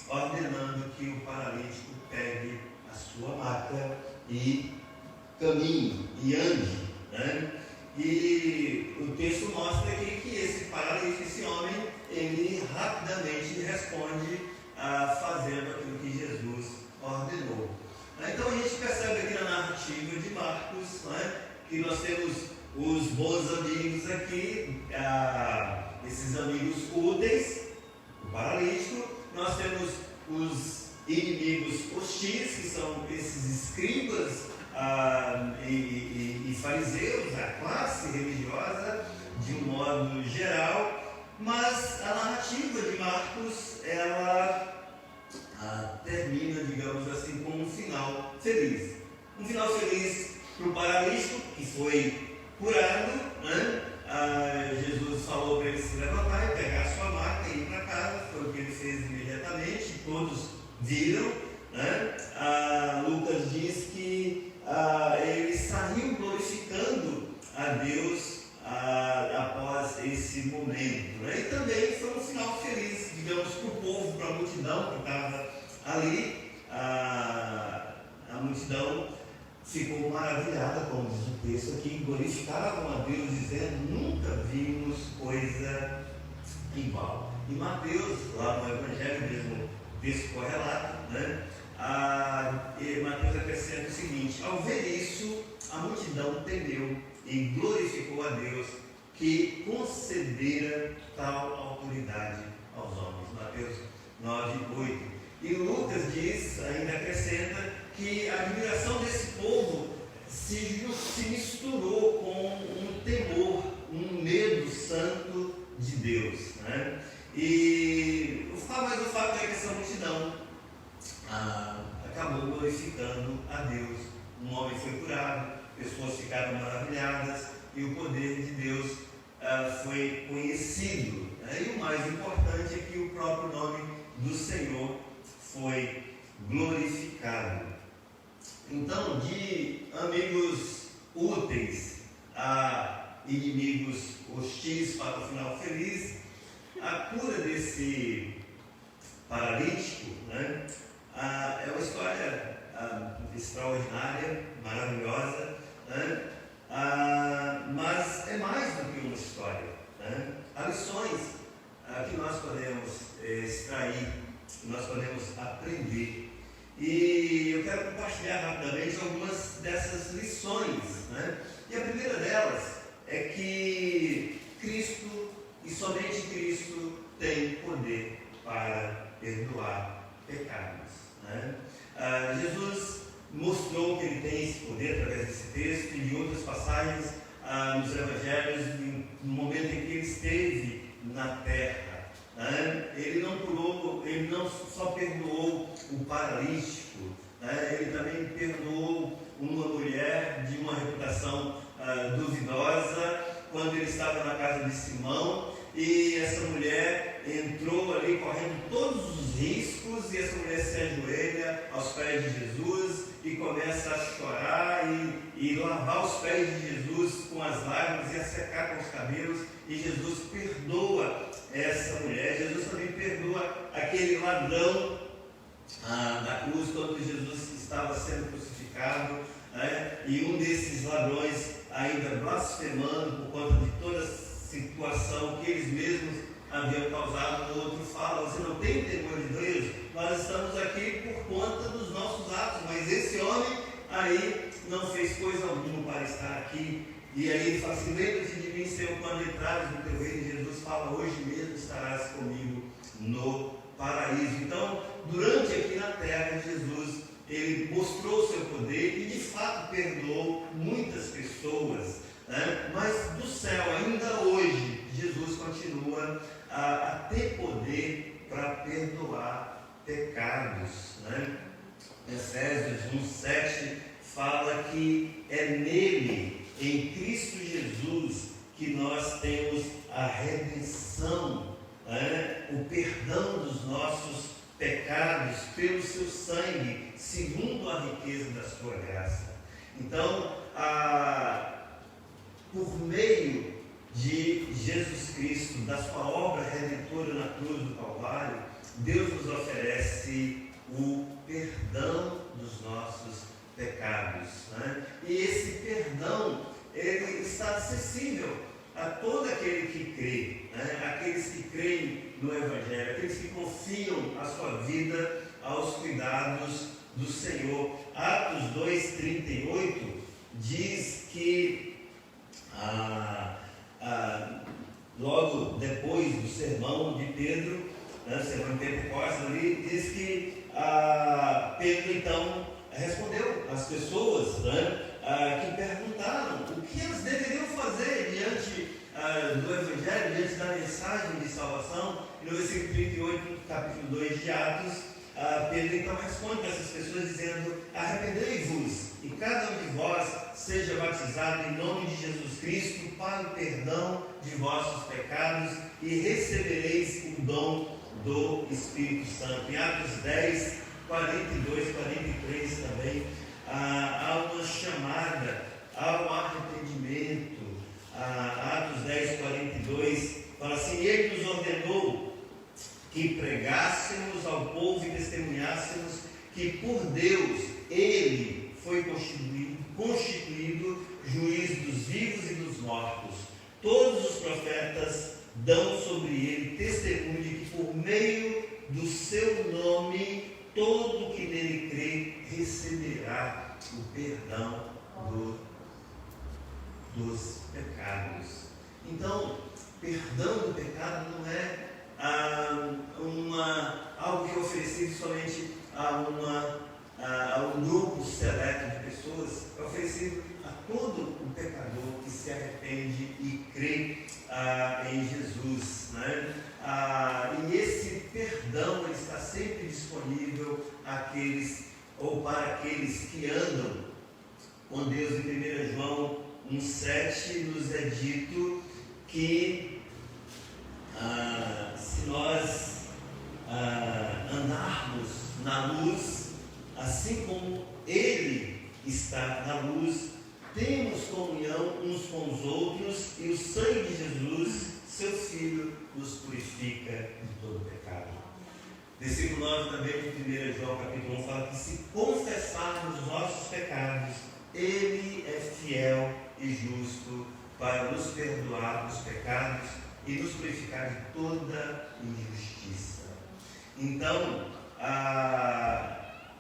Speaker 3: ordenando que o paralítico pegue a sua maca e caminhe e ande, né? E o texto mostra aqui que esse paralítico, esse homem, ele rapidamente responde fazendo aquilo que Jesus ordenou. Então a gente percebe aqui na narrativa de Marcos, né, que nós temos os bons amigos aqui, esses amigos úteis, o paralítico. Nós temos os inimigos hostis, que são esses escribas e fariseus, a classe religiosa de um modo geral. Mas a narrativa de Marcos, ela termina, digamos assim, com um final feliz. Um final feliz para o paralítico que foi curado, né? Jesus falou para ele se levantar e pegar a sua maca e ir para casa. Foi o que ele fez imediatamente, todos viram, né? Lucas diz que ele saiu glorificando a Deus após esse momento, né? E também foi um final feliz, digamos, para o povo, para a multidão que estava ali. A multidão ficou maravilhada, como diz o texto aqui, glorificavam a Deus, dizendo: nunca vimos coisa igual. E Mateus, lá no Evangelho mesmo, texto correlato, né? Mateus acrescenta o seguinte: ao ver isso, a multidão temeu e glorificou a Deus, que concedera tal autoridade aos homens. Mateus 9:8. E Lucas diz, ainda acrescenta, que a admiração desse povo se misturou com um temor, um medo santo de Deus, né? Mas o fato é que essa multidão acabou glorificando a Deus. Um homem foi curado, pessoas ficaram maravilhadas e o poder de Deus foi conhecido, né? E o mais importante é que o próprio nome do Senhor foi glorificado. Então, de amigos úteis a inimigos hostis para o final feliz, a cura desse paralítico, né, é uma história extraordinária, maravilhosa, né, mas é mais do que uma história, né? Há lições que nós podemos extrair, que nós podemos aprender. E eu quero compartilhar rapidamente algumas dessas lições, né? E a primeira delas é que Cristo, e somente Cristo, tem poder para perdoar pecados, né? Jesus mostrou que ele tem esse poder através desse texto e de outras passagens nos evangelhos, no momento em que ele esteve na terra. Ele não só perdoou o paralítico, ele também perdoou uma mulher de uma reputação duvidosa, quando ele estava na casa de Simão, e essa mulher entrou ali correndo todos os riscos, e essa mulher se ajoelha aos pés de Jesus e começa a chorar e lavar os pés de Jesus com as lágrimas e a secar com os cabelos, e Jesus perdoa essa mulher. Jesus também perdoa aquele ladrão da cruz, quando Jesus estava sendo crucificado, e um desses ladrões, ainda blasfemando por conta de toda a situação que eles mesmos haviam causado, o outro fala: você não tem temor de Deus? Nós estamos aqui por conta dos nossos atos, mas esse homem aí não fez coisa alguma para estar aqui. E aí ele fala assim: lembra-te de mim, Senhor, quando entrares no teu reino. E Jesus fala: hoje mesmo estarás comigo no paraíso. Então, durante aqui na terra, Jesus, ele mostrou o seu poder e de fato perdoou muitas pessoas, mas do céu, ainda hoje, Jesus continua a ter poder para perdoar pecados. Efésios 1,7 fala que é nele, em Cristo Jesus, que nós temos a redenção, o perdão dos nossos pecados pelo seu sangue, segundo a riqueza da sua graça. Então, por meio de Jesus Cristo, da sua obra redentora na cruz do Calvário, Deus nos oferece o perdão dos nossos pecados. E esse perdão, ele está acessível a todo aquele que crê, aqueles que creem no Evangelho, aqueles que confiam a sua vida aos cuidados do Senhor. Atos 2,38 diz que logo depois do sermão de Pedro, sermão de Pentecostes ali, diz que Pedro então respondeu às pessoas que perguntaram o que eles deveriam fazer diante do Evangelho, diante da mensagem de salvação. E no versículo 38, capítulo 2 de Atos, Pedro então responde para essas pessoas dizendo: arrependei-vos e cada um de vós seja batizado em nome de Jesus Cristo para o perdão de vossos pecados e recebereis o dom do Espírito Santo. Em Atos 10, 42, 43 também, há uma chamada ao arrependimento. Atos 10, 42 fala assim: ele nos ordenou que pregássemos ao povo e testemunhássemos que por Deus ele foi constituído juiz dos vivos e dos mortos. Todos os profetas dão sobre ele testemunho de que por meio do seu nome todo que nele crê receberá o perdão dos pecados. Então, perdão do pecado não é algo que é oferecido somente a um grupo seleto de pessoas, é oferecido a todo o pecador que se arrepende e crê em Jesus. E esse perdão ele está sempre disponível para aqueles que andam com Deus. Em 1 João 1,7 nos é dito que se nós andarmos na luz, assim como Ele está na luz, temos comunhão uns com os outros, e o sangue de Jesus, seu Filho, nos purifica de todo pecado. Versículo 9 também de 1 João capítulo 1 fala que se confessarmos os nossos pecados, Ele é fiel e justo para nos perdoar os pecados e nos purificar de toda injustiça. Então,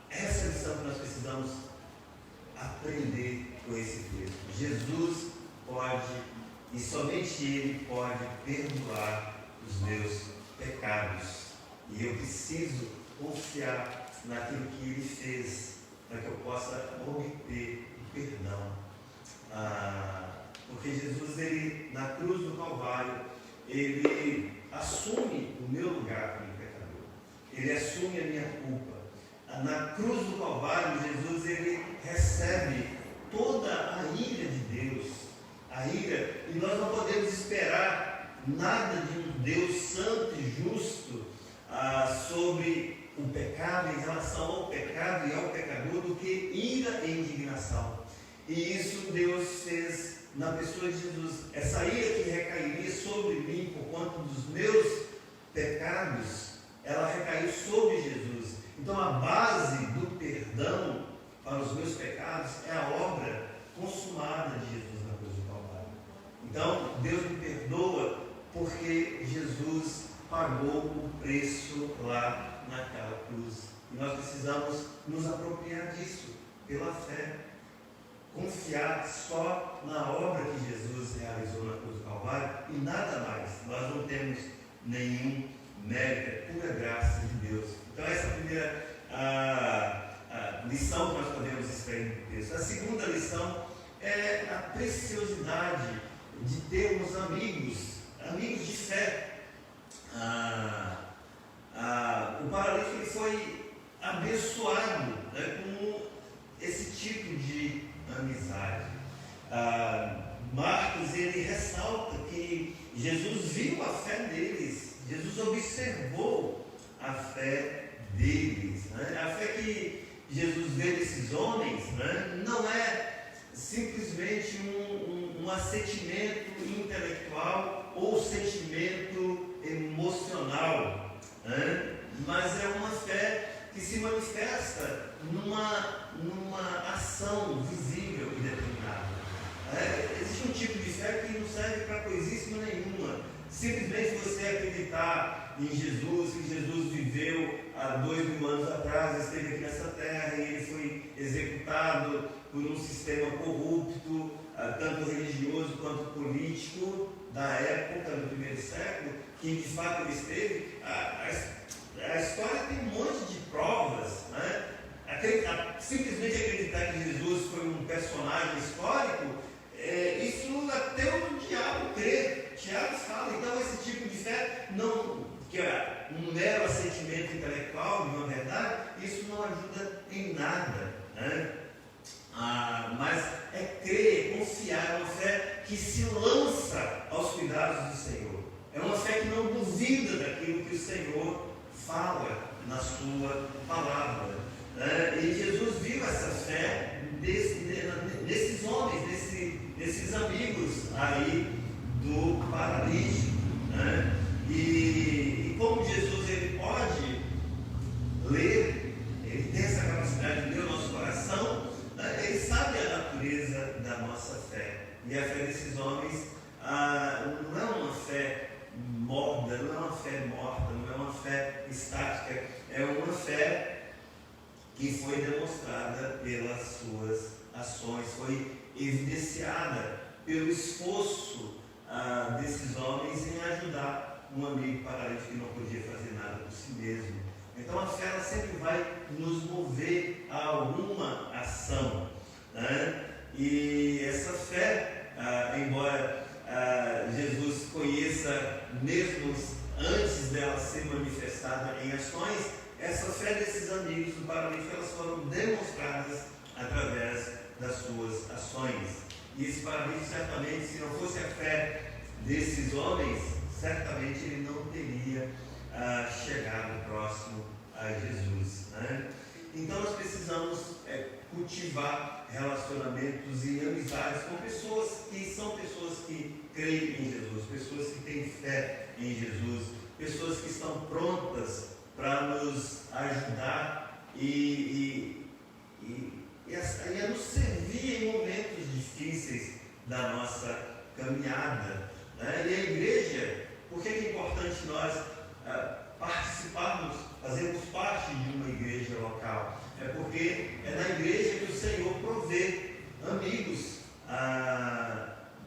Speaker 3: essa lição que nós precisamos aprender com esse texto. Jesus pode, e somente Ele pode perdoar os meus pecados. E eu preciso confiar naquilo que Ele fez, para que eu possa obter o perdão. Porque Jesus ele assume o meu lugar como pecador. Ele assume a minha culpa. Na cruz do Calvário, Jesus ele recebe toda a ira de Deus. A ira, e nós não podemos esperar nada de um Deus santo e justo sobre o pecado, em relação ao pecado e ao pecador, do que ira e indignação. E isso Deus fez na pessoa de Jesus. Essa ira que recairia sobre mim por conta dos meus pecados, ela recaiu sobre Jesus. Então a base do perdão para os meus pecados é a obra consumada de Jesus na cruz do Calvário. Então Deus me perdoa porque Jesus pagou o preço lá naquela cruz. E nós precisamos nos apropriar disso pela fé. Confiar só na obra que Jesus realizou na cruz do Calvário e nada mais. Nós não temos nenhum mérito, é pura graça de Deus. Então essa é a primeira lição que nós podemos extrair do texto. A segunda lição é a preciosidade de termos amigos de fé. O paralítico ele foi abençoado, né, com esse tipo de amizade. Marcos ele ressalta que Jesus viu a fé deles, Jesus observou a fé deles, né? A fé que Jesus vê desses homens, né, não é simplesmente um assentimento intelectual ou sentimento emocional, né? Mas é uma fé que se manifesta numa ação visível e determinada. Existe um tipo de fé que não serve para coisíssima nenhuma. Simplesmente você acreditar em Jesus, que Jesus viveu há 2000 anos atrás, esteve aqui nessa terra e ele foi executado por um sistema corrupto, tanto religioso quanto político, da época, do primeiro século, que de fato ele esteve. A história tem um monte de provas, né? Simplesmente acreditar que Jesus foi um personagem histórico, isso até o diabo crê. Tiago fala, então esse tipo de fé, não, que é um mero assentimento intelectual de uma verdade, isso não ajuda em nada, né? Mas é crer, é confiar, é uma fé que se lança aos cuidados do Senhor. É uma fé que não duvida daquilo que o Senhor fala na sua palavra. E Jesus viu essa fé desses homens, desses amigos aí do paralítico. E como Jesus ele pode ler, ele tem essa capacidade de ler o nosso coração, ele sabe a natureza da nossa fé. E a fé desses homens não é uma fé morta, não é uma fé morta, não é uma fé estática, é uma fé que foi demonstrada pelas suas ações, foi evidenciada pelo esforço desses homens em ajudar um amigo paralítico que não podia fazer nada por si mesmo. Então a fé ela sempre vai nos mover a alguma ação, né? E essa fé, embora Jesus conheça mesmo antes dela ser manifestada em ações, essa fé desses amigos do paralítico elas foram demonstradas através das suas ações. E esse paralítico certamente, se não fosse a fé desses homens, certamente ele não teria chegado próximo a Jesus, né? Então nós precisamos cultivar relacionamentos e amizades com pessoas que são pessoas que creem em Jesus, pessoas que têm fé em Jesus, pessoas que estão prontas para nos ajudar e a nos servir em momentos difíceis da nossa caminhada, né? E a igreja, por que é importante nós participarmos, fazermos parte de uma igreja local? É porque é na igreja que o Senhor provê amigos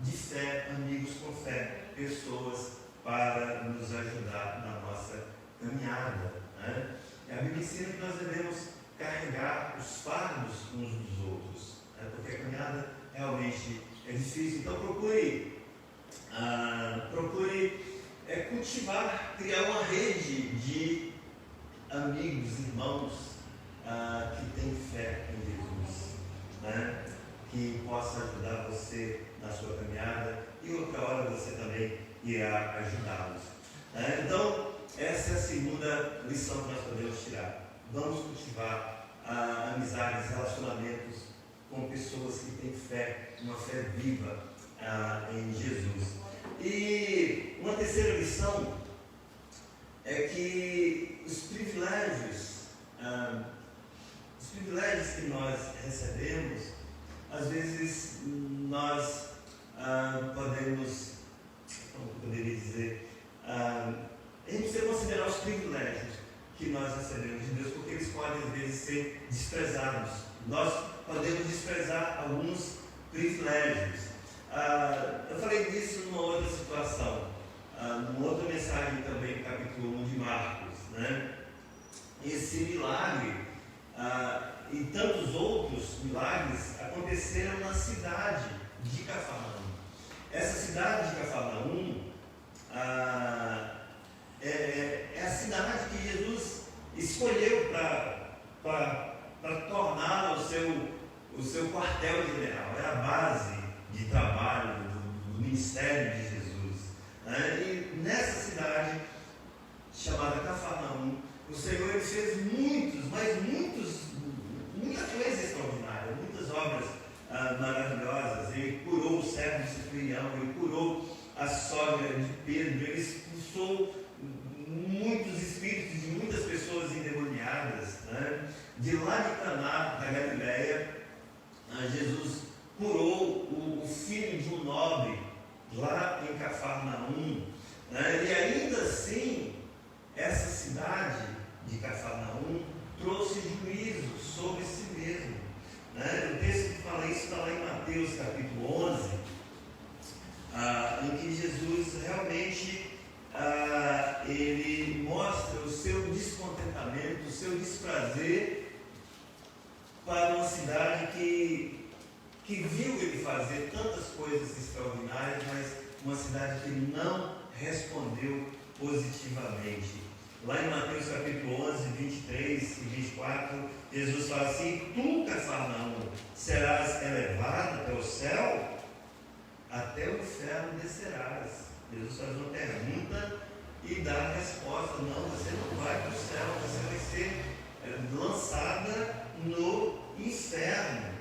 Speaker 3: de fé, amigos com fé, pessoas para nos ajudar na nossa caminhada, né? A Bíblia ensina que nós devemos carregar os fardos uns dos outros, né? Porque a caminhada realmente é difícil. Então procure é cultivar, criar uma rede de amigos, irmãos que têm fé em Jesus, né? Que possa ajudar você na sua caminhada e outra hora você também irá ajudá-los. Então, essa é a segunda lição que nós podemos tirar. Vamos cultivar amizades, relacionamentos com pessoas que têm fé, uma fé viva em Jesus. E uma terceira lição é que os privilégios que nós recebemos, às vezes nós podemos, como eu poderia dizer, a gente precisa considerar os privilégios que nós recebemos de Deus, porque eles podem às vezes ser desprezados. Nós podemos desprezar alguns privilégios. Eu falei disso numa outra situação, numa outra mensagem também, capítulo 1 de Marcos, né? Esse milagre e tantos outros milagres aconteceram na cidade de Cafarnaum. Essa cidade de Cafarnaum é a cidade que Jesus escolheu para torná-la o seu quartel-general, é a base de trabalho do ministério de Jesus. E nessa cidade chamada Cafarnaum, o Senhor ele fez muita coisa extraordinária, muitas obras maravilhosas. Ele curou o servo de Ciprião, ele curou a sogra de Pedro, ele expulsou muitos espíritos de muitas pessoas endemoniadas. De lá de Caná, da Galileia, Jesus curou o filho de um nobre lá em Cafarnaum. E ainda assim, essa cidade de Cafarnaum trouxe juízo sobre si mesmo. O texto que fala isso está lá em Mateus capítulo 11, em que Jesus realmente ele mostra o seu descontentamento, o seu desprazer para uma cidade que viu ele fazer tantas coisas extraordinárias, mas uma cidade que não respondeu positivamente. Lá em Mateus capítulo 11, 23 e 24, Jesus fala assim: tu, Cafarnaum, serás elevado até o céu, até o inferno descerás. Jesus faz uma pergunta e dá a resposta: não, você não vai para o céu, você vai ser lançada no inferno.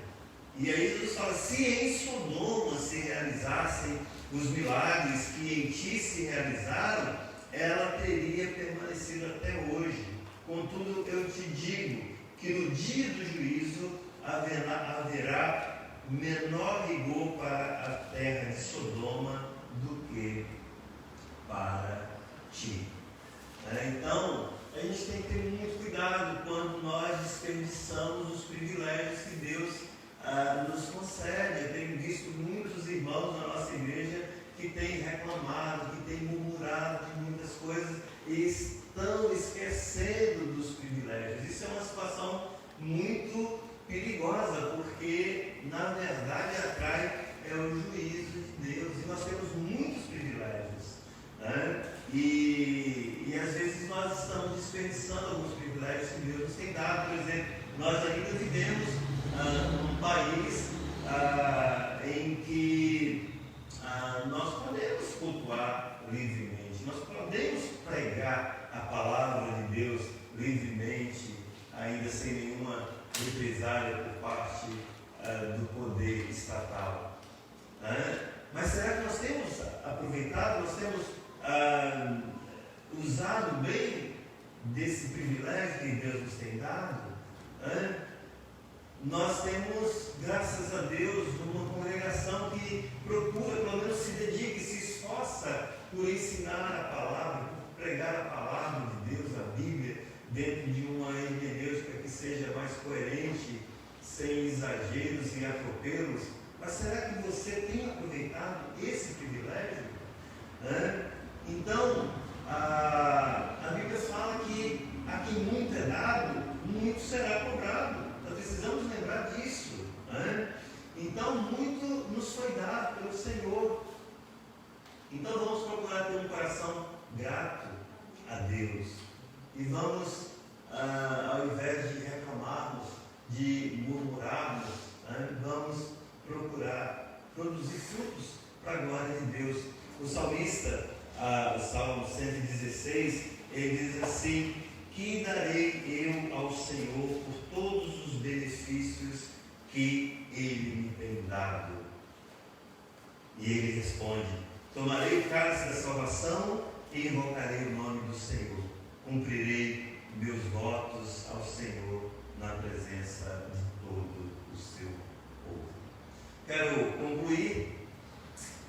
Speaker 3: E aí Jesus fala: se em Sodoma se realizassem os milagres que em ti se realizaram, ela teria permanecido até hoje. Contudo, eu te digo que no dia do juízo haverá menor rigor para a terra de Sodoma do que para ti. Então, a gente tem que ter muito cuidado quando nós desperdiçamos os privilégios que Deus nos concede. Eu tenho visto muitos irmãos na nossa igreja que têm reclamado, que têm murmurado de muitas coisas e estão esquecendo dos privilégios. Isso é uma situação muito perigosa, porque na verdade atrai o juízo de Deus, e nós temos muitos privilégios, e às vezes nós estamos desperdiçando alguns privilégios que Deus nos tem dado. Por exemplo, nós ainda vivemos num país em que nós podemos cultuar livremente, nós podemos pregar a palavra de Deus livremente, ainda sem nenhuma represália por parte do poder estatal. Mas será que nós temos aproveitado, nós temos usado bem desse privilégio que Deus nos tem dado? Nós temos, graças a Deus, uma congregação que procura, pelo menos se dedica e se esforça por ensinar a palavra, por pregar a palavra de Deus, a Bíblia, dentro de uma hermenêutica que seja mais coerente, sem exageros e atropelos. Mas será que você tem aproveitado esse privilégio? Então, a Bíblia fala que a quem muito é dado, muito será cobrado. Nós precisamos lembrar disso. Então, muito nos foi dado pelo Senhor. Então, vamos procurar ter um coração grato a Deus. E vamos, ao invés de reclamarmos, de murmurarmos, vamos procurar produzir frutos para a glória de Deus. O salmista, o Salmo 116, ele diz assim: que darei eu ao Senhor por todos os benefícios que Ele me tem dado? E ele responde: tomarei o cálice da salvação e invocarei o nome do Senhor. Cumprirei meus votos ao Senhor na presença de todo o seu povo. Quero concluir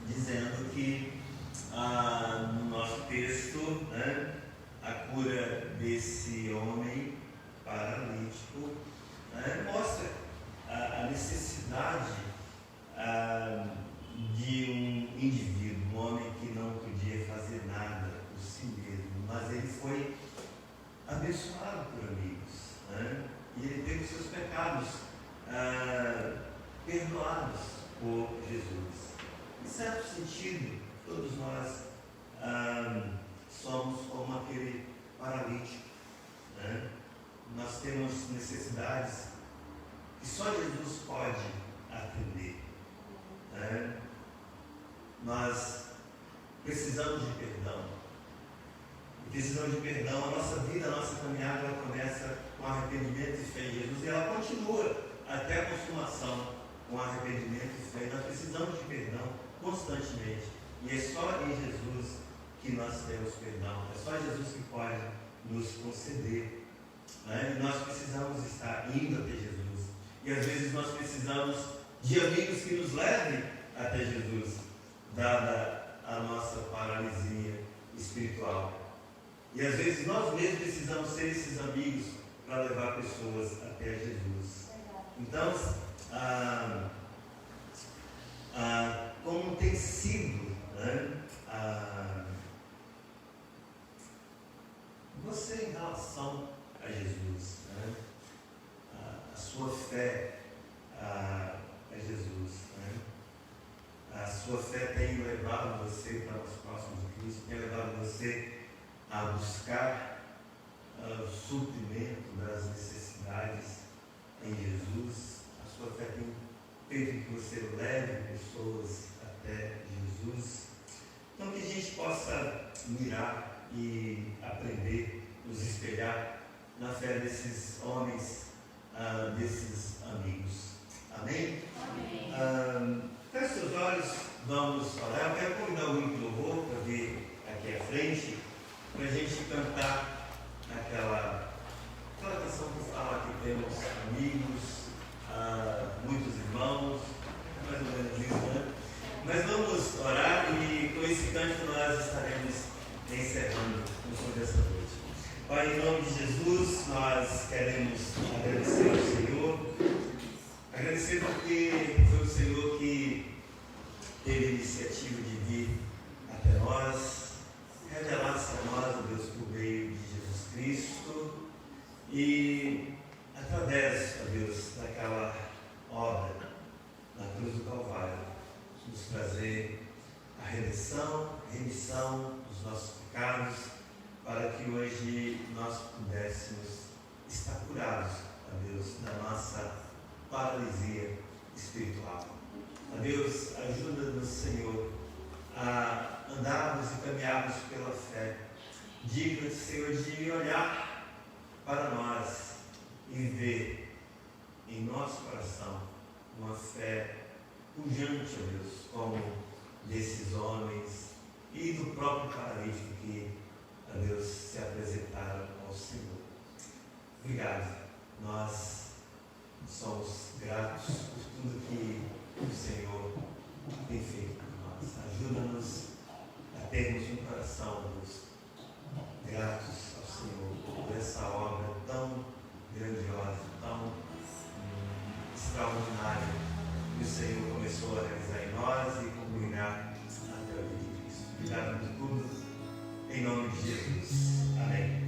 Speaker 3: dizendo que no nosso texto, a cura desse homem paralítico mostra a necessidade de um indivíduo, um homem que não podia fazer nada por si mesmo, mas ele foi abençoado por amigos, e ele teve seus pecados perdoados por Jesus. Em certo sentido, todos nós somos como aquele paralítico. Nós temos necessidades que só Jesus pode atender. Nós precisamos de perdão. E precisamos de perdão. A nossa vida, a nossa caminhada, ela começa com arrependimento e fé em Jesus, e ela continua até a consumação com arrependimento e fé. Nós precisamos de perdão constantemente. E é só em Jesus que nós temos perdão. É só Jesus que pode nos conceder. E nós precisamos estar indo até Jesus. E às vezes nós precisamos de amigos que nos levem até Jesus, dada a nossa paralisia espiritual. E às vezes nós mesmos precisamos ser esses amigos para levar pessoas até Jesus. Então, como tem sido você em relação a Jesus, a sua fé a Jesus, a sua fé tem levado você para os próximos de Cristo, tem levado você a buscar o suprimento das necessidades em Jesus. A sua fé tem feito que você leve pessoas até Jesus. Então, que a gente possa mirar e aprender, nos espelhar na fé desses homens, desses amigos. Amém?
Speaker 1: Amém.
Speaker 3: Feche seus olhos, vamos orar. Eu quero convidar o grupo do louvor para vir aqui à frente, para a gente cantar aquela canção que fala que temos amigos, muitos irmãos, mais ou menos isso, Mas vamos orar e com esse canto nós estaremos encerrando o som dessa noite. Pai, em nome de Jesus, nós queremos agradecer ao Senhor, agradecer porque foi o Senhor que teve a iniciativa de vir até nós, revelar-se a nós, ó Deus, por meio de Jesus Cristo, e através, ó Deus, daquela obra na cruz do Calvário, nos trazer a remissão dos nossos pecados, para que hoje nós pudéssemos estar curados, ó Deus, da nossa paralisia espiritual. Ó Deus, ajuda-nos, Senhor, a andarmos e caminharmos pela fé, digno, Senhor, de olhar para nós e ver em nosso coração uma fé pujante, ó Deus, como desses homens e do próprio paralítico que, ó Deus, se apresentaram ao Senhor. Obrigado. Nós somos gratos por tudo que o Senhor tem feito por nós. Ajuda-nos a termos um coração, Deus, gratos ao Senhor por essa obra tão grandiosa, tão extraordinária que o Senhor começou a realizar em nós e concluirá até o dia de Cristo. Obrigado por tudo, em nome de Jesus. Amém.